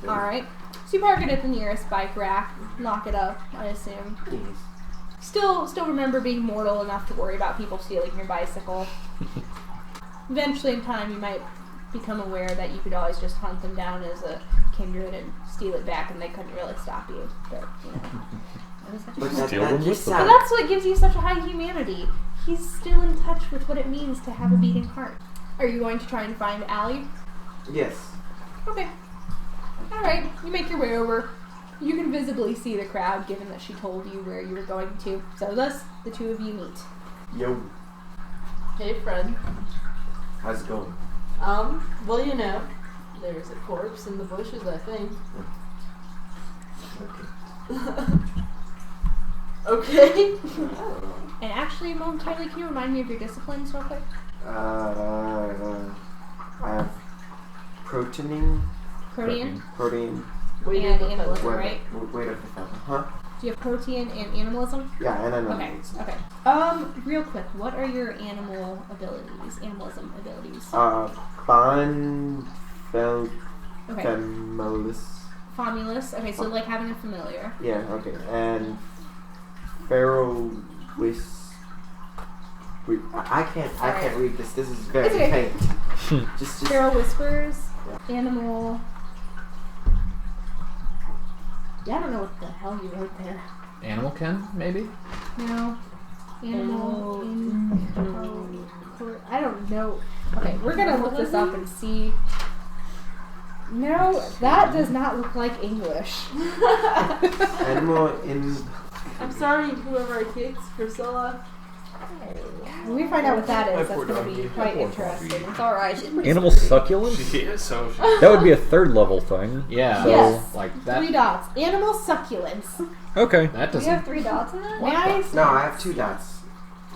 All right. So you park it at the nearest bike rack, lock it up, I assume. Yes. Still remember being mortal enough to worry about people stealing your bicycle. Eventually, in time, you might become aware that you could always just hunt them down as a kindred and steal it back, and they couldn't really stop you. But you know, it was such a But Steal them just with But that's what gives you such a high humanity. He's still in touch with what it means to have a beating heart. Are you going to try and find Allie? Yes. Okay. Alright, you make your way over. You can visibly see the crowd, given that she told you where you were going to. So thus, the two of you meet. Yo. Hey, Fred. How's it going? Well, you know, there's a corpse in the bushes, I think. Okay. Okay. And actually, momentarily, can you remind me of your disciplines real quick? I have protein, Protean protein, Wait and a minute. animalism, wait, right? wait up the feather. Huh? Do you have protean and animalism? Yeah, and I know. Okay, okay. Real quick, what are your animalism abilities? Bon, Okay. Familus. Famulus. Okay, so like having a familiar. Yeah, okay. And Pharaoh I can't read this. This is very It's okay. faint. just Feral whispers. Animal. Yeah, I don't know what the hell you wrote there. Animal Ken, maybe? No. Animal. I don't know. Okay, we're gonna look this up and see. No, that does not look like English. animal in. I'm sorry, whoever I kicked, Priscilla. When we find out what that is, My that's poor going to be doggy. quite Poor interesting. It's alright, she's pretty Animal sturdy. succulents? She is, so she. That would be a third level thing. Yeah. So, Yes. Like that. 3 dots. Animal succulents. okay. That Do you doesn't. have 3 dots in that? May I? No, I have 2 dots.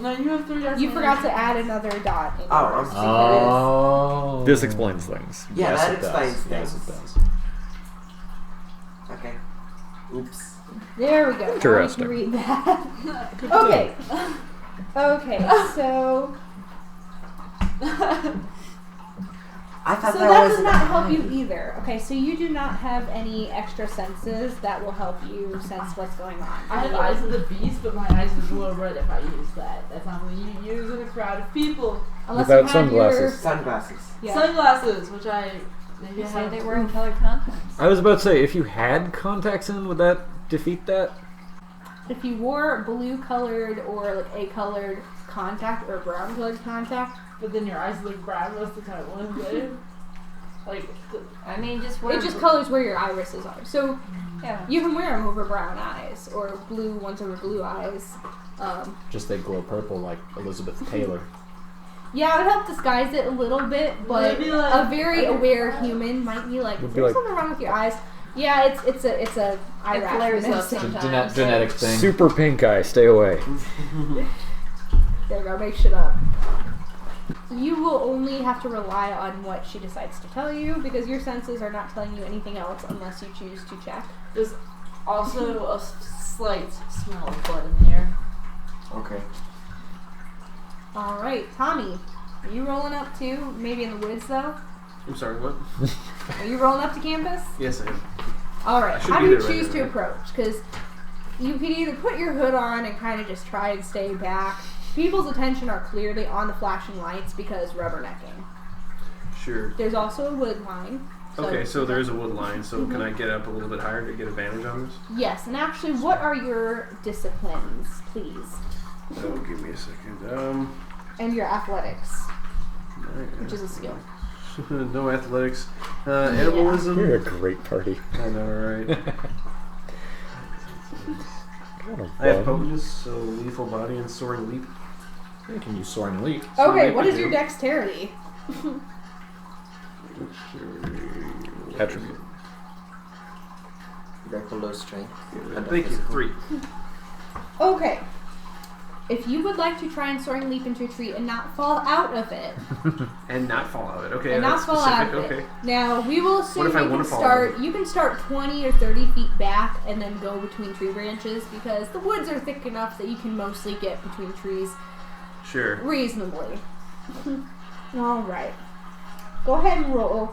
No, you have 3 dots. You in forgot there. to add another dot. In Oh, yours. I'm Oh. This explains things. Yeah, Yes, that it does. explains Yes, things. it does. Okay. Oops. There we go. Interesting. Now we can read that. Okay. Okay, so I thought so that that was does not help you either. Okay, so you do not have any extra senses that will help you sense what's going on. I have eyes of the beast, but my eyes would glow red if I use that. That's not something you use in a crowd of people. Unless Without you had sunglasses. sunglasses. Your, yeah. Sunglasses, which I maybe You say have. they were in colored contacts. I was about to say, if you had contacts in, would that defeat that? If you wore blue colored or like a colored contact or brown colored contact, But then your eyes look brown most of the time, wouldn't they? Like, I mean, just wear it just colors where your irises are. So Yeah. you can wear them over brown eyes or blue ones over blue eyes. Just they glow purple like Elizabeth Taylor. Yeah, it would help disguise it a little bit, but Maybe, like, a very aware human might be like, Would "Is be there like- something wrong with your eyes?" Yeah, it's a eye It rash flares up medicine. sometimes. Genetic thing. Super pink eye, stay away. There you go, make shit up. You will only have to rely on what she decides to tell you because your senses are not telling you anything else unless you choose to check. there's also a slight smell of blood in the air. Okay. All right, Tommy, are you rolling up too? Maybe in the woods though. I'm sorry, what? Are you rolling up to campus? Yes, I am. All right. I should How be do you there right choose to away. approach? Because you could either put your hood on and kind of just try and stay back. People's attention are clearly on the flashing lights because rubbernecking. Sure. There's also a wood line. Okay, so there is a wood line, so can I get up a little bit higher to get advantage on this? Yes, and actually, what are your disciplines, please? Oh, give me a second. And your athletics, which is a skill. No athletics. Animalism. You're a great party. I know, right? I have potence, so lethal body and soaring leap. You can use soaring leap. Okay, leap what I is your do. dexterity? Attribute. Below strength. Thank you. 3. Okay. If you would like to try and soaring leap into a tree and not fall out of it, And not fall out of it. Okay, and not that's fall specific. out of Okay. it. Now we will assume What if I you wanna can fall out of start. You can start 20 or 30 feet back and then go between tree branches because the woods are thick enough that you can mostly get between trees Sure. reasonably. All right. Go ahead and roll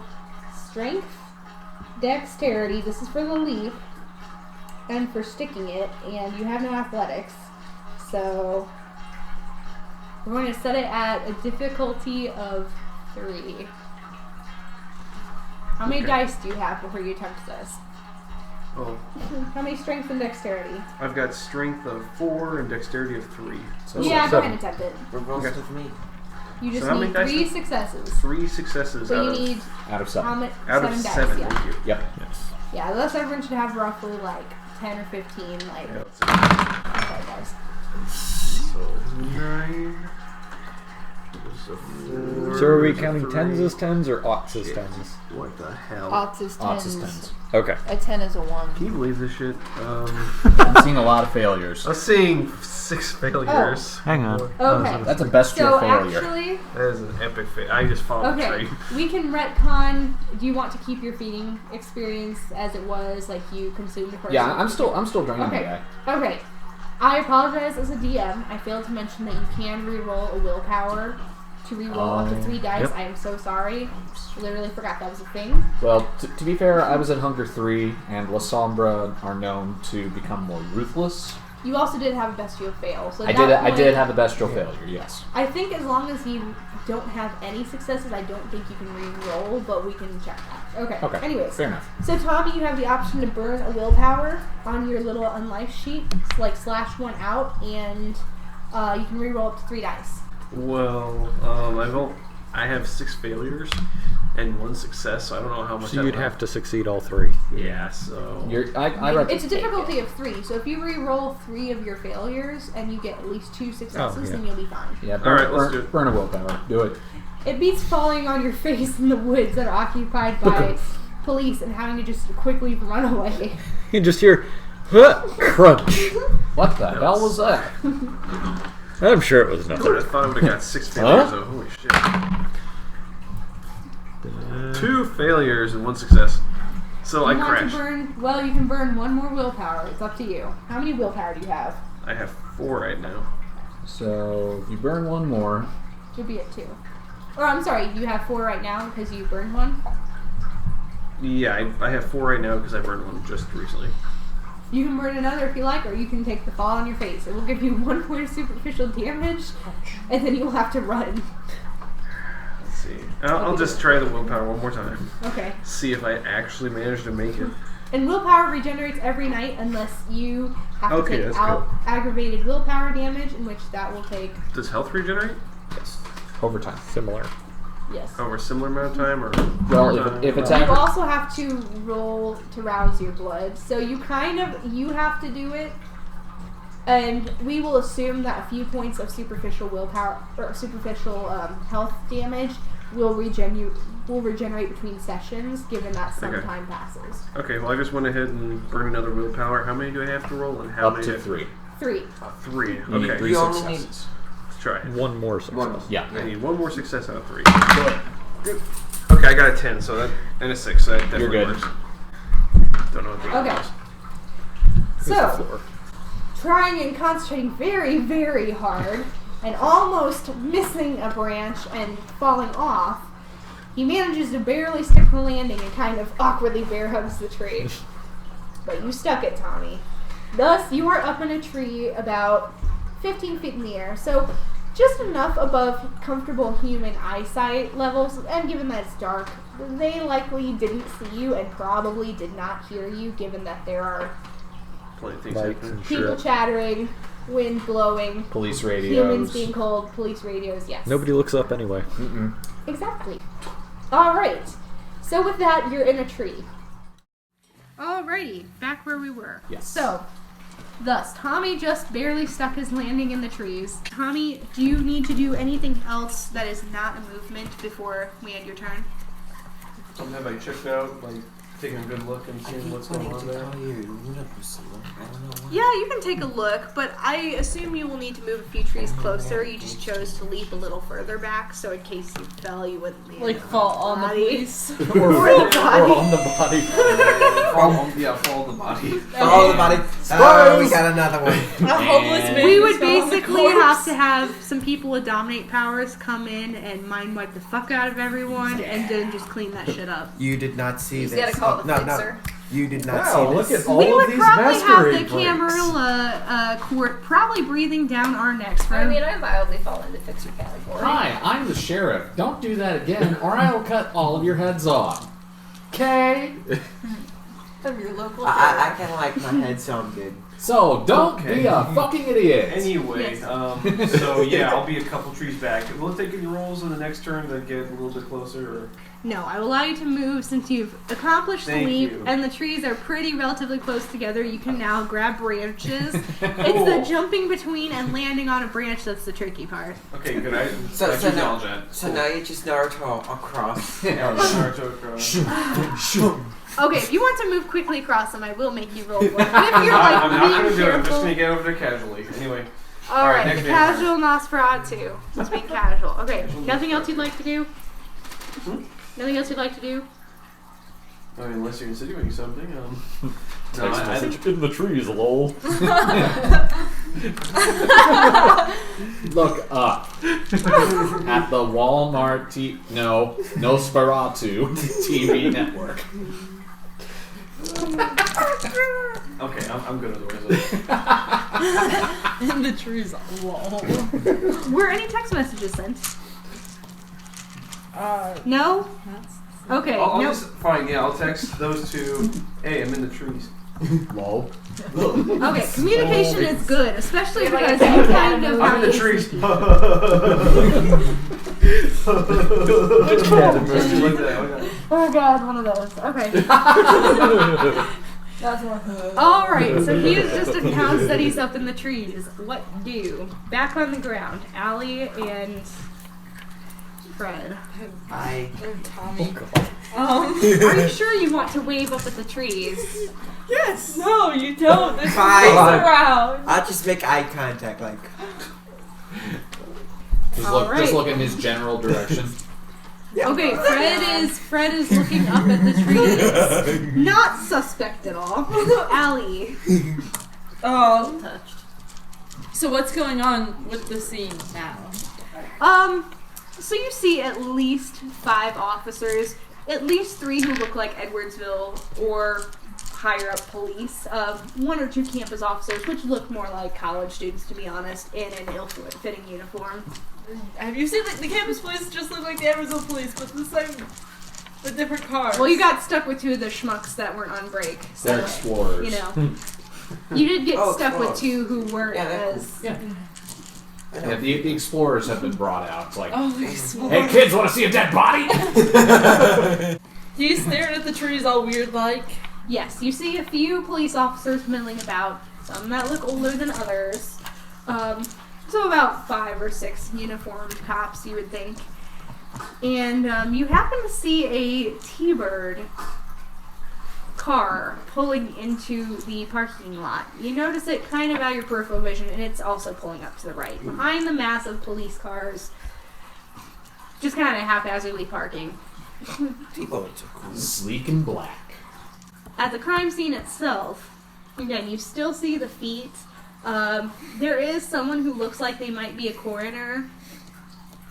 strength, dexterity. This is for the leap and for sticking it, and you have no athletics, so we're going to set it at a difficulty of 3. How many Okay. dice do you have before you attempt this? Oh, How many strength and dexterity? I've got strength of 4 and dexterity of 3. So Yeah, go ahead 7. and attempt it. Reverse Okay. with me. You just So how many need dice 3 do- successes. 3 successes So out you of need out of how 7. many? out of 7 dice. 7. Yeah. Thank you. Yep. Yes. Yeah, thus everyone should have roughly like 10 or 15 like Yeah, let's see. dice. So 9. There's a 4. So are we there's a counting 3. tens as tens or aughts as Shit. tens? What the hell? Odds is Odds is 10s. 10s. Okay. A 10 is a 1. Can you believe this shit? I'm seeing a lot of failures. I was seeing 6 failures. Hang on. Okay. That's a bestial So failure. actually, That is an epic fail. I just followed the okay, tree. we can retcon. Do you want to keep your feeding experience as it was, like you consumed the person? Yeah, I'm still draining Okay. the guy. Okay. I apologize as a DM. I failed to mention that you can re-roll a willpower to re-roll up to 3 dice. Yep. I am so sorry. Literally forgot that was a thing. Well, to be fair, I was at Hunger 3, and La Sombra are known to become more ruthless. You also did have a bestial fail. So at I that did point, have the bestial failure, yes. I think as long as you don't have any successes, I don't think you can re-roll, but we can check that. Okay. Okay. Anyways. Fair enough. So Tommy, you have the option to burn a willpower on your little unlife sheet, like slash 1 out, and you can re-roll up to 3 dice. Well, I have 6 failures and 1 success, so I don't know how much. So you'd have to succeed all 3. Yeah. So. I read It's a difficulty of 3, so if you re-roll 3 of your failures and you get at least 2 successes, yeah. then you'll be fine. Yeah, All right, let's do it. Burn a willpower. Do it. It beats falling on your face in the woods that are occupied by police and having to just quickly run away. You just hear, huh, crunch. What the hell was that? I'm sure it was I nothing. thought I would have got 6 failures. Though. Holy shit! 2 failures and 1 success. So I You want to crashed. burn? Well, you can burn 1 more willpower. It's up to you. How many willpower do you have? I have 4 right now. So, if you burn 1 more, Should be at 2. Or I'm sorry, you have 4 right now because you burned 1. Yeah, I have 4 right now because I burned 1 just recently. You can burn another if you like, or you can take the fall on your face. It will give you 1 point of superficial damage, and then you'll have to run. Let's see. I'll just try the willpower one more time. Okay. See if I actually manage to make it. And willpower regenerates every night unless you have to Okay, take that's out aggravated willpower damage, in which that will take, Does health regenerate yes, overtime. Similar. yes. over a similar amount of time, or Well, more time? if it's You accurate, also have to roll to rouse your blood, so you have to do it, and we will assume that a few points of superficial willpower or superficial health damage will regenerate between sessions, given that some Okay. time passes. Okay, well I just went ahead and burned another willpower. How many do I have to roll, and how up many? to do I- 3. 3. 3. You need Okay, 3 You only need- successes. let's try it. 1 more success. One. Yeah. I need 1 more success out of 3. Good. Okay, I got a 10, so that and a 6. So that definitely good. works. Don't know what the other Okay. was. Here's the So, floor. trying and concentrating very, very hard, and almost missing a branch and falling off, he manages to barely stick the landing and kind of awkwardly bear hugs the tree. But you stuck it, Tommy. Thus, you are up in a tree about 15 feet in the air, so just enough above comfortable human eyesight levels, and given that it's dark, they likely didn't see you and probably did not hear you, given that there are Plenty of things Lights happening. and people shit. chattering, wind blowing, Police radios. humans being cold, police radios, yes. Nobody looks up anyway. Mm-mm. Exactly. Alright. So with that, you're in a tree. Alrighty, back where we were. Yes. So, thus, Tommy just barely stuck his landing in the trees. Tommy, do you need to do anything else that is not a movement before we end your turn? Have I checked out, like, taking a good look and seeing what's going on there? Yeah, you can take a look, but I assume you will need to move a few trees closer. You just chose to leap a little further back, so in case you fell, you wouldn't land Like fall on the police. or the body. Or on the body. Fall on the body. Follow the body. Oh, we got another one. A homeless man. We who would fell on the basically corpse. have to have some people with dominate powers come in and mind wipe the fuck out of everyone and then just clean that shit up. You did not see He's this. gotta call the no, fixer. no. You did not Wow, see look this. at all We of would these probably have the masquerade breaks. Camarilla court probably breathing down our necks. I mean, I mildly fall into fixer category. Hi, I'm the sheriff. Don't do that again, or I'll cut all of your heads off. Okay? Of your local I kind of like my head sound good. So, don't Okay. be a fucking idiot. Anyway, Yes. so yeah, I'll be a couple trees back. Will it take any rolls in the next turn to get a little bit closer? Or? No, I will allow you to move since you've accomplished the Thank leap you. and the trees are pretty relatively close together. You can now grab branches. It's the Cool. jumping between and landing on a branch that's the tricky part. Okay, good. I So now, acknowledge that. so now you just Naruto across. Yeah, Naruto across. Okay, if you want to move quickly across them, I will make you roll for it. But if you're like I'm not being gonna do it. I'm just careful, gonna get over there casually. Anyway. alright, next casual Nosferatu. Just being casual. Okay, nothing else you'd like to do? Nothing else you'd like to do? I mean, unless you're insinuating something. No, Text I message in the trees, lol. Look up. At the Walmart Nosferatu TV network. okay, I'm good otherwise. In the trees. Lol. Were any text messages sent? No? Okay, I'll nope. just fine. Yeah, I'll text those two. Hey, I'm in the trees. Lol. Okay, communication is good, especially Yeah, like because a you cat kind of I'm have in the these- trees. Which cat emoji? Like that, like that. Oh god, one of those. Okay. That's one. Alright, so he has just announced that he's up in the trees. What do? Back on the ground, Allie and Fred. Hi. Tommy. Are you sure you want to wave up at the trees? Yes. No, you don't. This is Fine. around. I'll just make eye contact, like. Just look in his general direction. Okay, Fred is looking up at the trees. Not suspect at all. Allie. Touched. So what's going on with the scene now? So you see at least 5 officers, at least 3 who look like Edwardsville or higher up police, 1 or 2 campus officers, which look more like college students, to be honest, in an ill-fitting uniform. Have you seen the campus police just look like the Edwardsville police, but the same, with different cars? Well, you got stuck with 2 of the schmucks that weren't on break, so, They're explorers. you know. You did get Oh, stuck with close. 2 who weren't Yeah, they're as... Yeah. Yeah, the explorers have been brought out. It's like, Oh, hey kids, want to see a dead body? He's staring at the trees all weird like. Yes, you see a few police officers milling about, some that look older than others. So about 5 or 6 uniformed cops, you would think. And you happen to see a T-Bird car pulling into the parking lot. You notice it kind of out of your peripheral vision, and it's also pulling up to the right. Behind the massive police cars, just kind of haphazardly parking. People are so cool. Sleek and black. At the crime scene itself, again, you still see the feet. There is someone who looks like they might be a coroner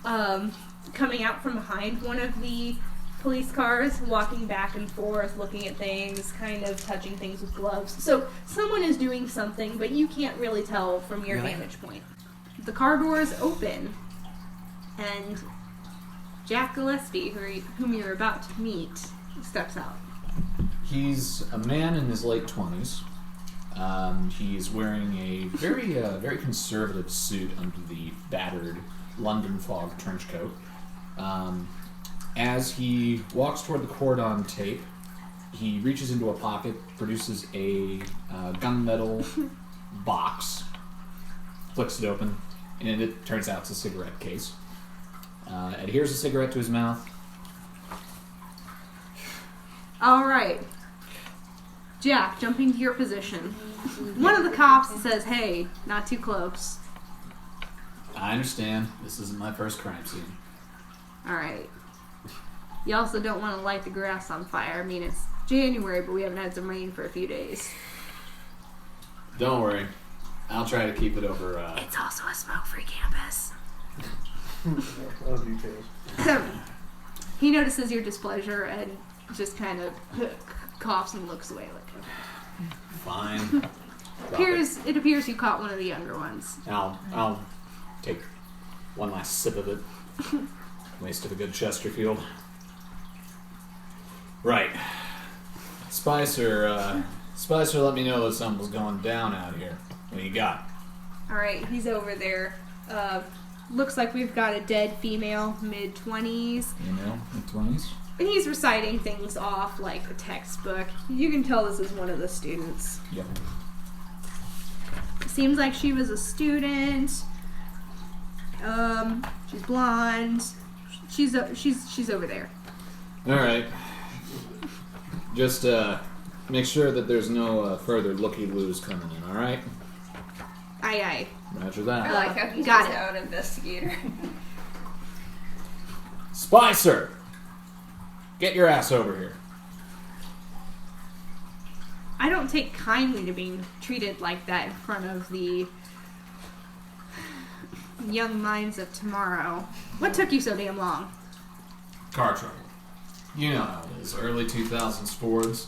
coming out from behind one of the police cars, walking back and forth, looking at things, kind of touching things with gloves. So someone is doing something, but you can't really tell from your Really? vantage point. The car doors open, and Jack Gillespie, whom you're about to meet, steps out. He's a man in his late 20s. He's wearing a very conservative suit under the battered London fog trench coat. As he walks toward the cordon tape, he reaches into a pocket, produces a gunmetal box, flicks it open, and it turns out it's a cigarette case. Adheres a cigarette to his mouth. All right. Jack, jumping to your position. One of the cops says, hey, not too close. I understand. This isn't my first crime scene. All right. You also don't want to light the grass on fire. I mean, it's January, but we haven't had some rain for a few days. Don't worry. I'll try to keep it over, It's also a smoke-free campus. All details. He notices your displeasure and just kind of coughs and looks away. Fine. It appears you caught one of the younger ones. I'll take one last sip of it. Waste of a good Chesterfield. Right. Spicer let me know that something was going down out here. What do you got? Alright, he's over there. Looks like we've got a dead female, mid-20s. Mid-20s? And he's reciting things off like a textbook. You can tell this is one of the students. Yep. Seems like she was a student. She's blonde. She's over there. Alright. Just, make sure that there's no further looky-loos coming in, alright? Aye, aye. Roger I that. like how he's Got just it. out investigator. Spicer! Get your ass over here. I don't take kindly to being treated like that in front of the young minds of tomorrow. What took you so damn long? Car trouble. You know how it is. Early 2000s Fords.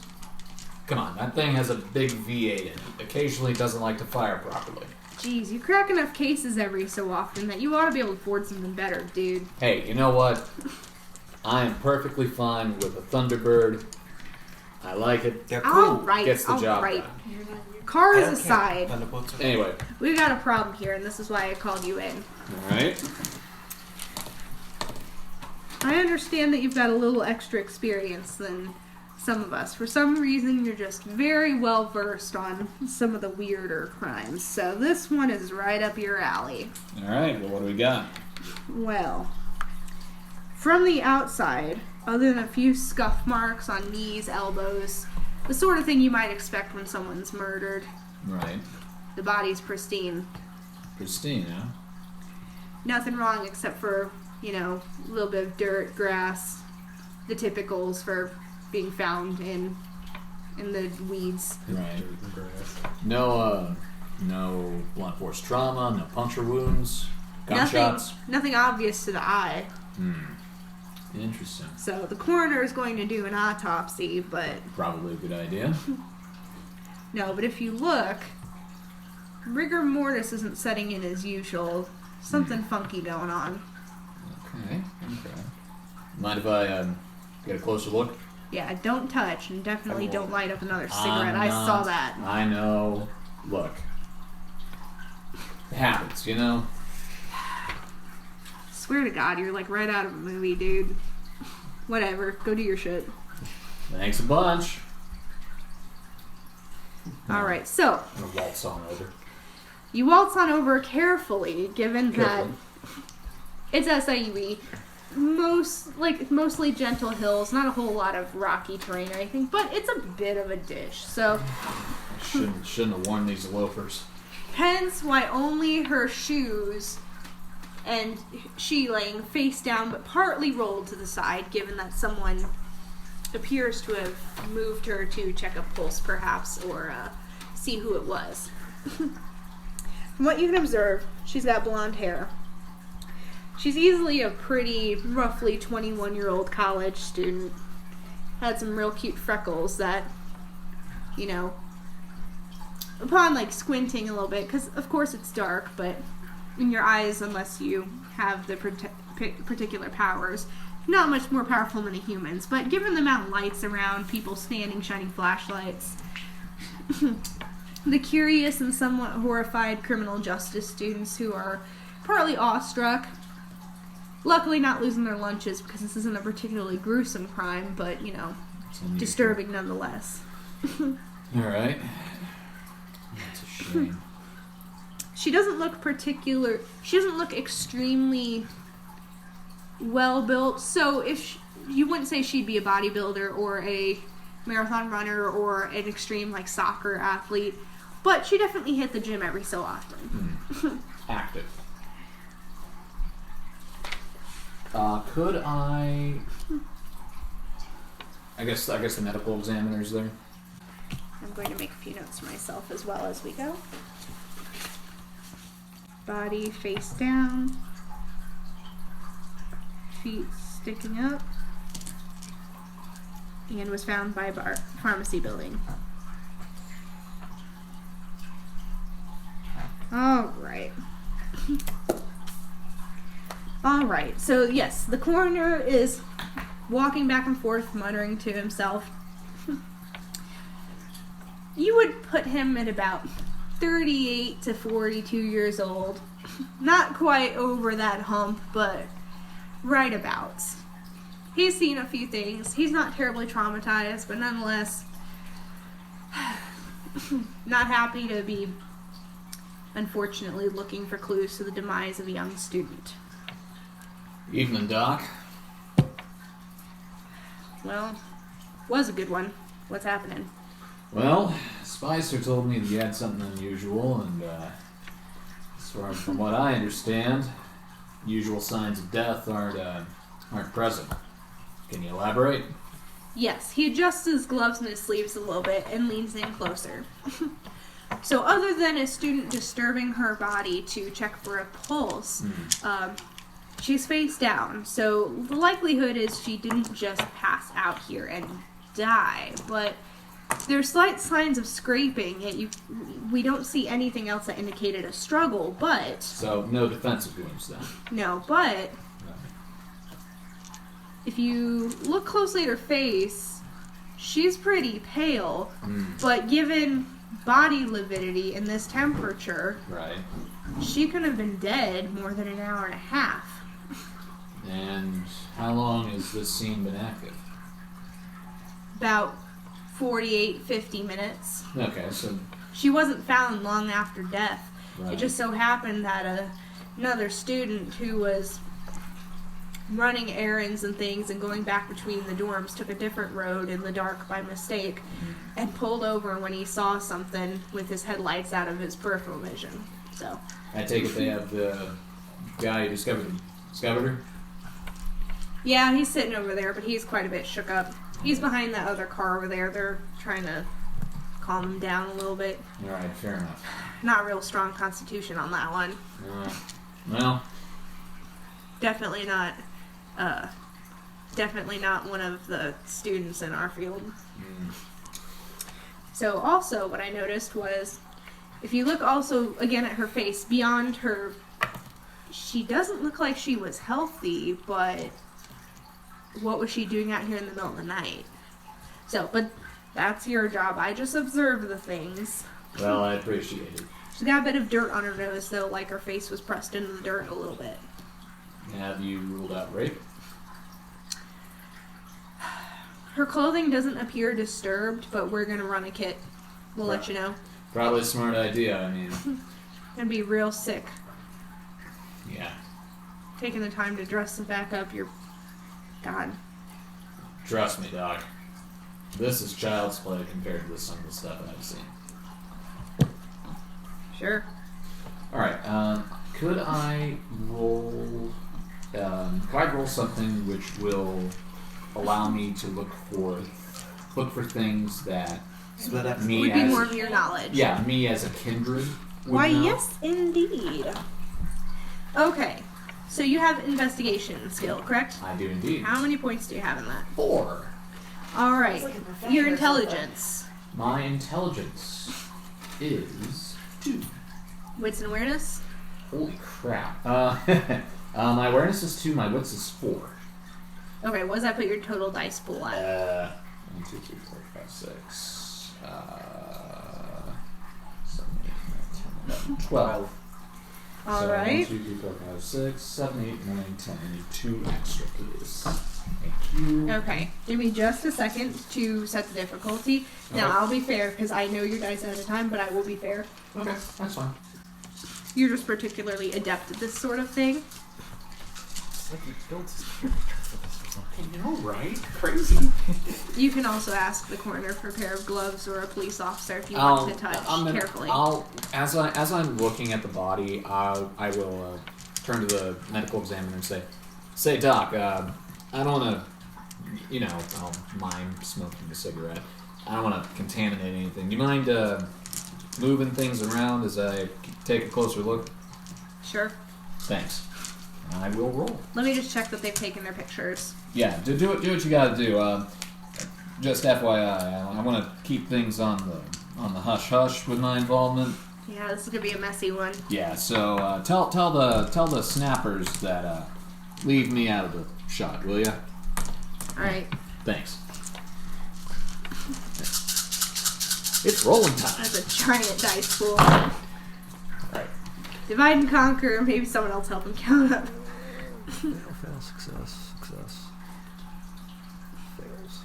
Come on, that thing has a big V8 in it. Occasionally doesn't like to fire properly. Jeez, you crack enough cases every so often that you ought to be able to afford something better, dude. Hey, you know what? I am perfectly fine with a Thunderbird. I like it. They're cool. Alright, Gets the job alright. done. Cars aside, Anyway, we've got a problem here, and this is why I called you in. alright. I understand that you've got a little extra experience than some of us. For some reason, you're just very well versed on some of the weirder crimes. So this one is right up your alley. Alright, well, what do we got? Well, from the outside, other than a few scuff marks on knees, elbows, the sort of thing you might expect when someone's murdered, Right. the body's pristine. Pristine, huh? Nothing wrong except for, a little bit of dirt, grass, the typicals for being found in the weeds. Right. No blunt force trauma, no puncture wounds, gunshots. Nothing obvious to the eye. Interesting. So the coroner is going to do an autopsy, but Probably a good idea. no, but if you look, rigor mortis isn't setting in as usual. Something funky going on. Okay. Mind if I get a closer look? Yeah, don't touch, and definitely I don't won't. light up another cigarette. I'm I saw not- that. I know. Look. It happens, you know? Swear to God, you're like right out of a movie, dude. Whatever, go do your shit. Thanks a bunch. Alright, so, I'm gonna waltz on over. you waltz on over carefully, given that Carefully. it's SIUE. Mostly gentle hills, not a whole lot of rocky terrain or anything, but it's a bit of a ditch. So, Shouldn't have worn these loafers. hence why only her shoes and she laying face down but partly rolled to the side, given that someone appears to have moved her to check a pulse perhaps, or see who it was. From what you can observe, she's got blonde hair. She's easily a pretty, roughly 21-year-old college student. Had some real cute freckles that, upon squinting a little bit, because of course it's dark, but in your eyes, unless you have the particular powers, not much more powerful than the humans. But given the amount of lights around, people standing, shining flashlights, the curious and somewhat horrified criminal justice students who are partly awestruck. Luckily not losing their lunches because this isn't a particularly gruesome crime, but, you know, disturbing nonetheless. Alright. That's a shame. She doesn't look extremely well built, so if you wouldn't say she'd be a bodybuilder or a marathon runner or an extreme like soccer athlete, but she definitely hit the gym every so often. Active. Could I guess the medical examiner's there. I'm going to make a few notes for myself as well as we go. Body face down, feet sticking up, and was found by a pharmacy building. Alright. Alright, so yes, the coroner is walking back and forth, muttering to himself. You would put him at about 38 to 42 years old. Not quite over that hump, but right about. He's seen a few things. He's not terribly traumatized, but nonetheless, not happy to be, unfortunately, looking for clues to the demise of a young student. Evening, Doc. Well, was a good one. What's happening? Well, Spicer told me that you had something unusual, and as far as from what I understand, usual signs of death aren't present. Can you elaborate? Yes, he adjusts his gloves and his sleeves a little bit and leans in closer. So other than a student disturbing her body to check for a pulse, she's face down. So the likelihood is she didn't just pass out here and die, but there's slight signs of scraping, yet we don't see anything else that indicated a struggle, but... So, no defensive wounds then? No, but... If you look closely at her face, she's pretty pale, but given body lividity and this temperature, right, she could have been dead more than an hour and a half. And how long has this scene been active? About 48, 50 minutes. Okay, so... She wasn't found long after death. Right. It just so happened that another student who was running errands and things and going back between the dorms took a different road in the dark by mistake and pulled over when he saw something with his headlights out of his peripheral vision. So I take it they have the guy who discovered her? Yeah, he's sitting over there, but he's quite a bit shook up. He's behind that other car over there. They're trying to calm him down a little bit. Alright, fair enough. Not a real strong constitution on that one. Well... Definitely not one of the students in our field. So also what I noticed was, if you look also again at her face, beyond her, she doesn't look like she was healthy, but what was she doing out here in the middle of the night? So, but that's your job. I just observe the things. Well, I appreciate it. She's got a bit of dirt on her nose, though, like her face was pressed into the dirt a little bit. Have you ruled out rape? Her clothing doesn't appear disturbed, but we're going to run a kit. We'll let you know. Probably a smart idea, I mean. Gonna be real sick. Yeah. Taking the time to dress them back up, you're... God. Trust me, Doc. This is child's play compared to some of the stuff I've seen. Sure. Alright, could I roll... could I roll something which will allow me to look for things that me would be as... more of your knowledge. Yeah, me as a kindred would Why, know. yes, indeed. Okay. So you have investigation skill, correct? I do indeed. How many points do you have in that? 4. Alright. Your intelligence. My intelligence is 2. Wits and awareness? Holy crap. My awareness is 2, my wits is 4. Okay, what does that put your total dice pool at? 1, 2, 3, 4, 5, 6. 7, 8, 9, 10, 11, 12. All so right. 1, 2, 3, 4, 5, 6, 7, 8, 9, 10. I need 2 extra, please. Thank you. Okay, give me just a second to set the difficulty. Now, Okay. I'll be fair, because I know your dice ahead of time, but I will be fair. Okay, that's fine. You're just particularly adept at this sort of thing. It's like he built his character for this or something. I know, right? Crazy. You can also ask the coroner for a pair of gloves or a police officer if you want to touch carefully. As I'm looking at the body, I will turn to the medical examiner and say, Doc, I don't want to, I'll mime smoking a cigarette. I don't want to contaminate anything. Do you mind moving things around as I take a closer look? Sure. Thanks. I will roll. Let me just check that they've taken their pictures. Yeah, do what you gotta do. Just FYI, I want to keep things on the hush hush with my involvement. Yeah, this is gonna be a messy one. Yeah, so tell the snappers that leave me out of the shot, will ya? All right. Thanks. It's rolling time. That's a giant dice pool. Right. Divide and conquer. Maybe someone else help him count up. Fail, fail, success, success. Fails.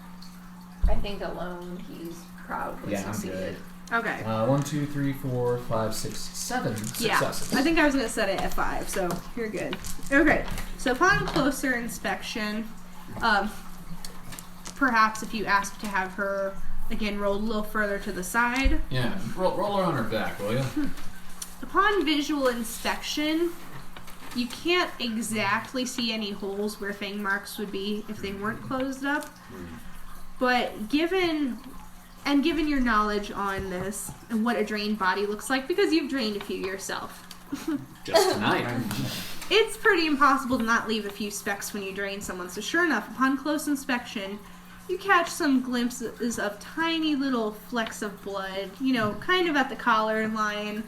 I think alone he's probably Yeah, I'm succeeded. Okay. 1, 2, 3, 4, 5, 6, 7 Yeah, successes. I think I was going to set it at 5, so you're good. Okay, so upon closer inspection, perhaps if you ask to have her, again, roll a little further to the side. Yeah, roll her on her back, will you? Upon visual inspection, you can't exactly see any holes where fang marks would be if they weren't closed up. But given your knowledge on this and what a drained body looks like, because you've drained a few yourself, Just tonight. it's pretty impossible to not leave a few specks when you drain someone. So sure enough, upon close inspection, you catch some glimpses of tiny little flecks of blood, kind of at the collar line,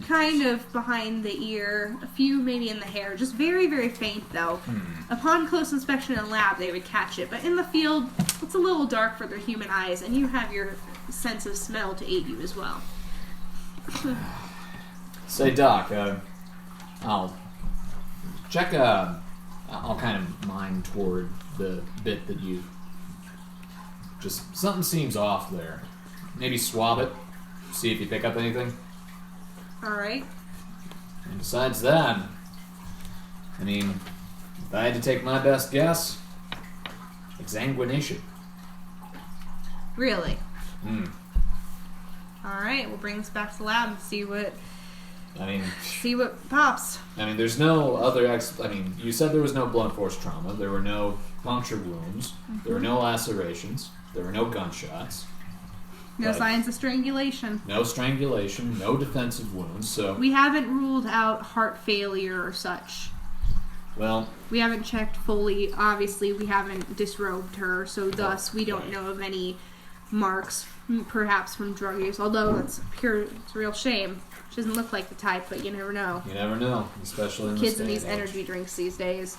kind of behind the ear, a few maybe in the hair, just very, very faint though. Upon close inspection in a lab, they would catch it, but in the field, it's a little dark for their human eyes, and you have your sense of smell to aid you as well. Say, Doc, I'll check, I'll kind of mine toward the bit that you just, something seems off there. Maybe swab it, see if you pick up anything. Alright. And besides that, I mean, if I had to take my best guess, exsanguination. Really? Alright, we'll bring this back to the lab and see what pops. I mean, there's no other you said there was no blunt force trauma, there were no puncture wounds, there were no lacerations, there were no gunshots. No signs of strangulation. No strangulation, no defensive wounds, so... We haven't ruled out heart failure or such. Well... We haven't checked fully. Obviously, we haven't disrobed her, so thus we don't know of any marks, perhaps from drug use, although it's a real shame. She doesn't look like the type, but you never know. You never know, especially in Kids this and day these and age. energy drinks these days.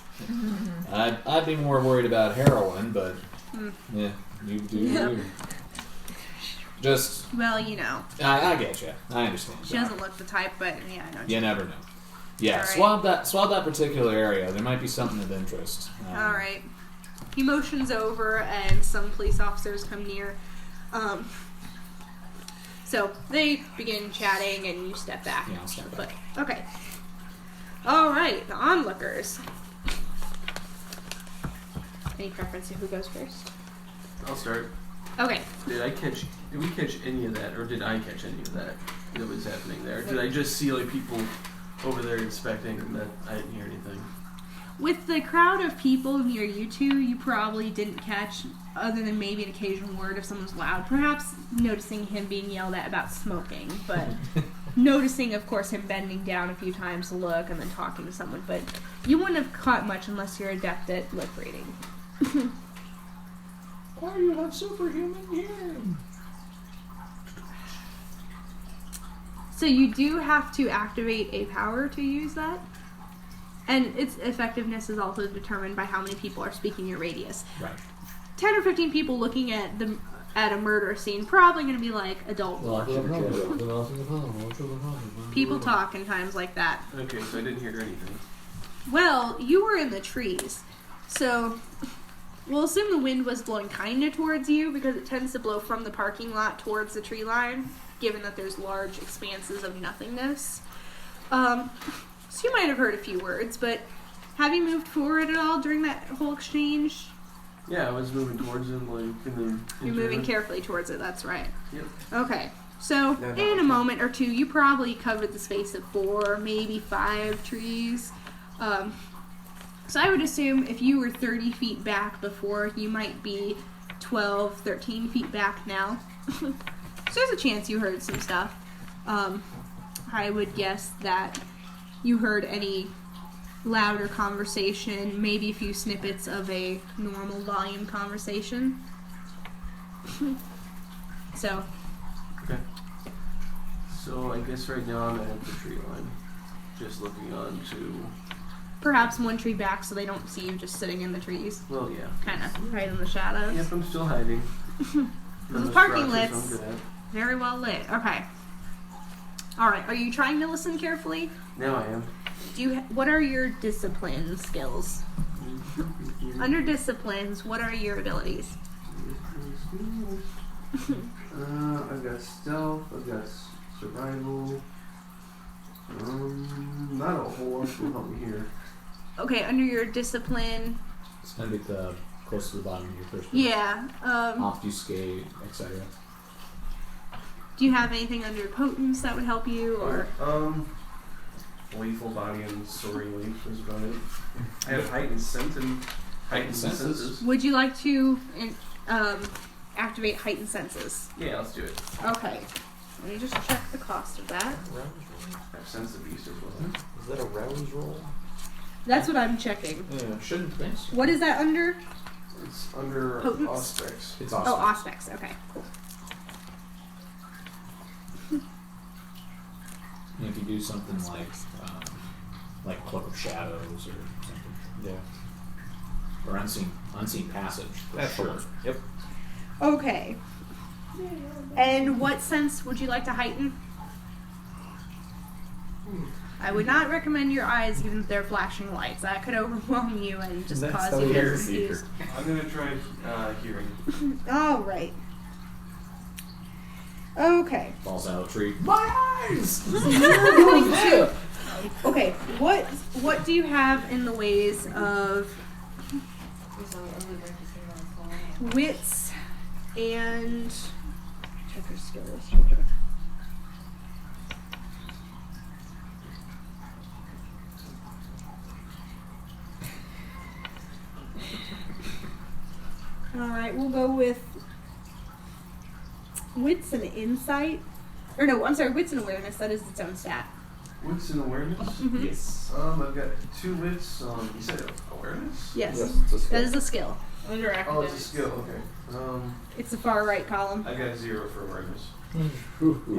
I'd be more worried about heroin, but... Yeah, you do you. Just... Well, I get you. I understand. She doesn't look the type, but yeah, I know. You never know. Yeah, Alright. swab that particular area. There might be something of interest. Alright. He motions over and some police officers come near. So they begin chatting and you step back. Yeah, I'll step back. But, okay. Alright, the onlookers. Any preference to who goes first? I'll start. Okay. Did we catch any of that, or did I catch any of that was happening there? Did I just see people over there inspecting and that I didn't hear anything? With the crowd of people near you two, you probably didn't catch, other than maybe an occasional word if someone's loud, perhaps noticing him being yelled at about smoking, but noticing, of course, him bending down a few times to look and then talking to someone, but you wouldn't have caught much unless you're adept at lip reading. Why do you have superhuman hearing? So you do have to activate a power to use that. And its effectiveness is also determined by how many people are speaking your radius. Right. 10 or 15 people looking at at a murder scene, probably going to be like adult people talk and times like that. Okay, so I didn't hear anything. Well, you were in the trees, so we'll assume the wind was blowing kind of towards you because it tends to blow from the parking lot towards the tree line, given that there's large expanses of nothingness. So you might have heard a few words, but have you moved forward at all during that whole exchange? Yeah, I was moving towards him, like, You're moving carefully towards it, that's right. Yep. Okay, so in a moment or two, you probably covered the space of 4, maybe 5 trees. So I would assume if you were 30 feet back before, you might be 12, 13 feet back now. So there's a chance you heard some stuff. I would guess that you heard any louder conversation, maybe a few snippets of a normal volume conversation. So. Okay. So I guess right now I'm at the tree line, just looking on to. Perhaps one tree back so they don't see you just sitting in the trees. Well, yeah. Kind of right in the shadows. Yep, I'm still hiding. The parking lot's very well lit. Okay. Alright, are you trying to listen carefully? Now I am. What are your discipline skills? Under disciplines, what are your abilities? I've got stealth, I've got survival. Not a whole lot will help me here. Okay, under your discipline. It's gonna be the close to the bottom of your first. Yeah. Obfuscate, etc. Do you have anything under potence that would help you, or? Lethal body and soaring leaf is about it. I have heightened scent and heightened senses. Would you like to activate heightened senses? Yeah, let's do it. Okay. Let me just check the cost of that. I have sense of beast as well. Is that a rouse roll? That's what I'm checking. Yeah, shouldn't think so. What is that under? It's under Potence? aspects. It's Oh, awesome. aspects. Okay. And if you do something like Cloak of Shadows or something. Yeah. Or unseen passage. For That's sure. Yep. Okay. And what sense would you like to heighten? I would not recommend your eyes, given that they're flashing lights. That could overwhelm you and just That's cause how you to you get hear the confused. I'm gonna try hearing. All right. Okay. Falls out of the tree. My eyes! So you're going to. Okay. What do you have in the ways of wits and check your skills? Alright, we'll go with wits and insight. Or no, I'm sorry, wits and awareness. That is its own stat. Wits and awareness? Mhm. Yes. I've got 2 wits. You said awareness? Yes. It's a skill. That is a skill. Under Oh, it's a academics. skill, okay. It's the far right column. I got 0 for awareness.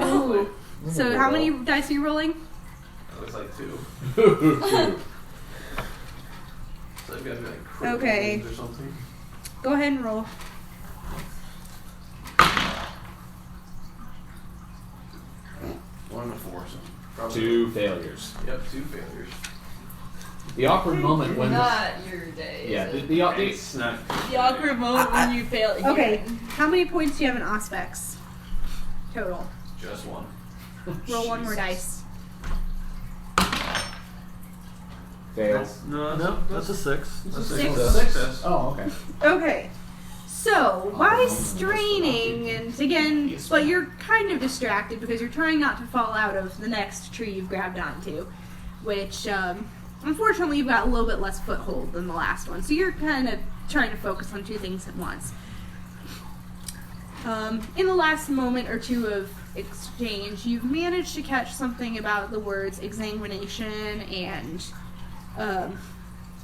Oh. So how many dice are you rolling? That was like 2. So I've got like critical Okay. wounds or something. Go ahead and roll. One and a 4, so probably 2 failures. Yep, 2 failures. The awkward moment when Not your day. yeah, is the it? It's not The awkward moment when you fail again. Okay. How many points do you have in aspects? Total. just 1. Roll one more dice. fail. No, That's a 6. that's a Six. success. Oh, okay. Okay. So, by straining, and again, but you're kind of distracted because you're trying not to fall out of the next tree you've grabbed onto, which, unfortunately, you've got a little bit less foothold than the last one. So you're kind of trying to focus on 2 things at once. In the last moment or 2 of exchange, you've managed to catch something about the words exsanguination and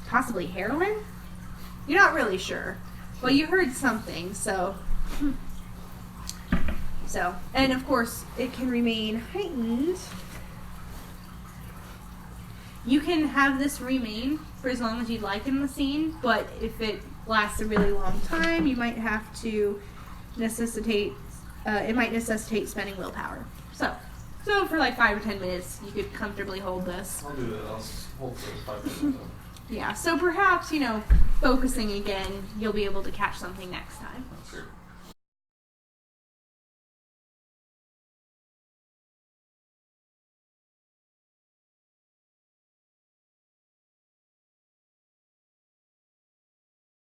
possibly heroin? You're not really sure. Well, you heard something, so, and of course, it can remain heightened. You can have this remain for as long as you'd like in the scene, but if it lasts a really long time, you might have to necessitate it might necessitate spending willpower. So for like 5 or 10 minutes, you could comfortably hold this. I'll do that. I'll hold for 5 minutes. Yeah. So perhaps focusing again, you'll be able to catch something next time. Sure.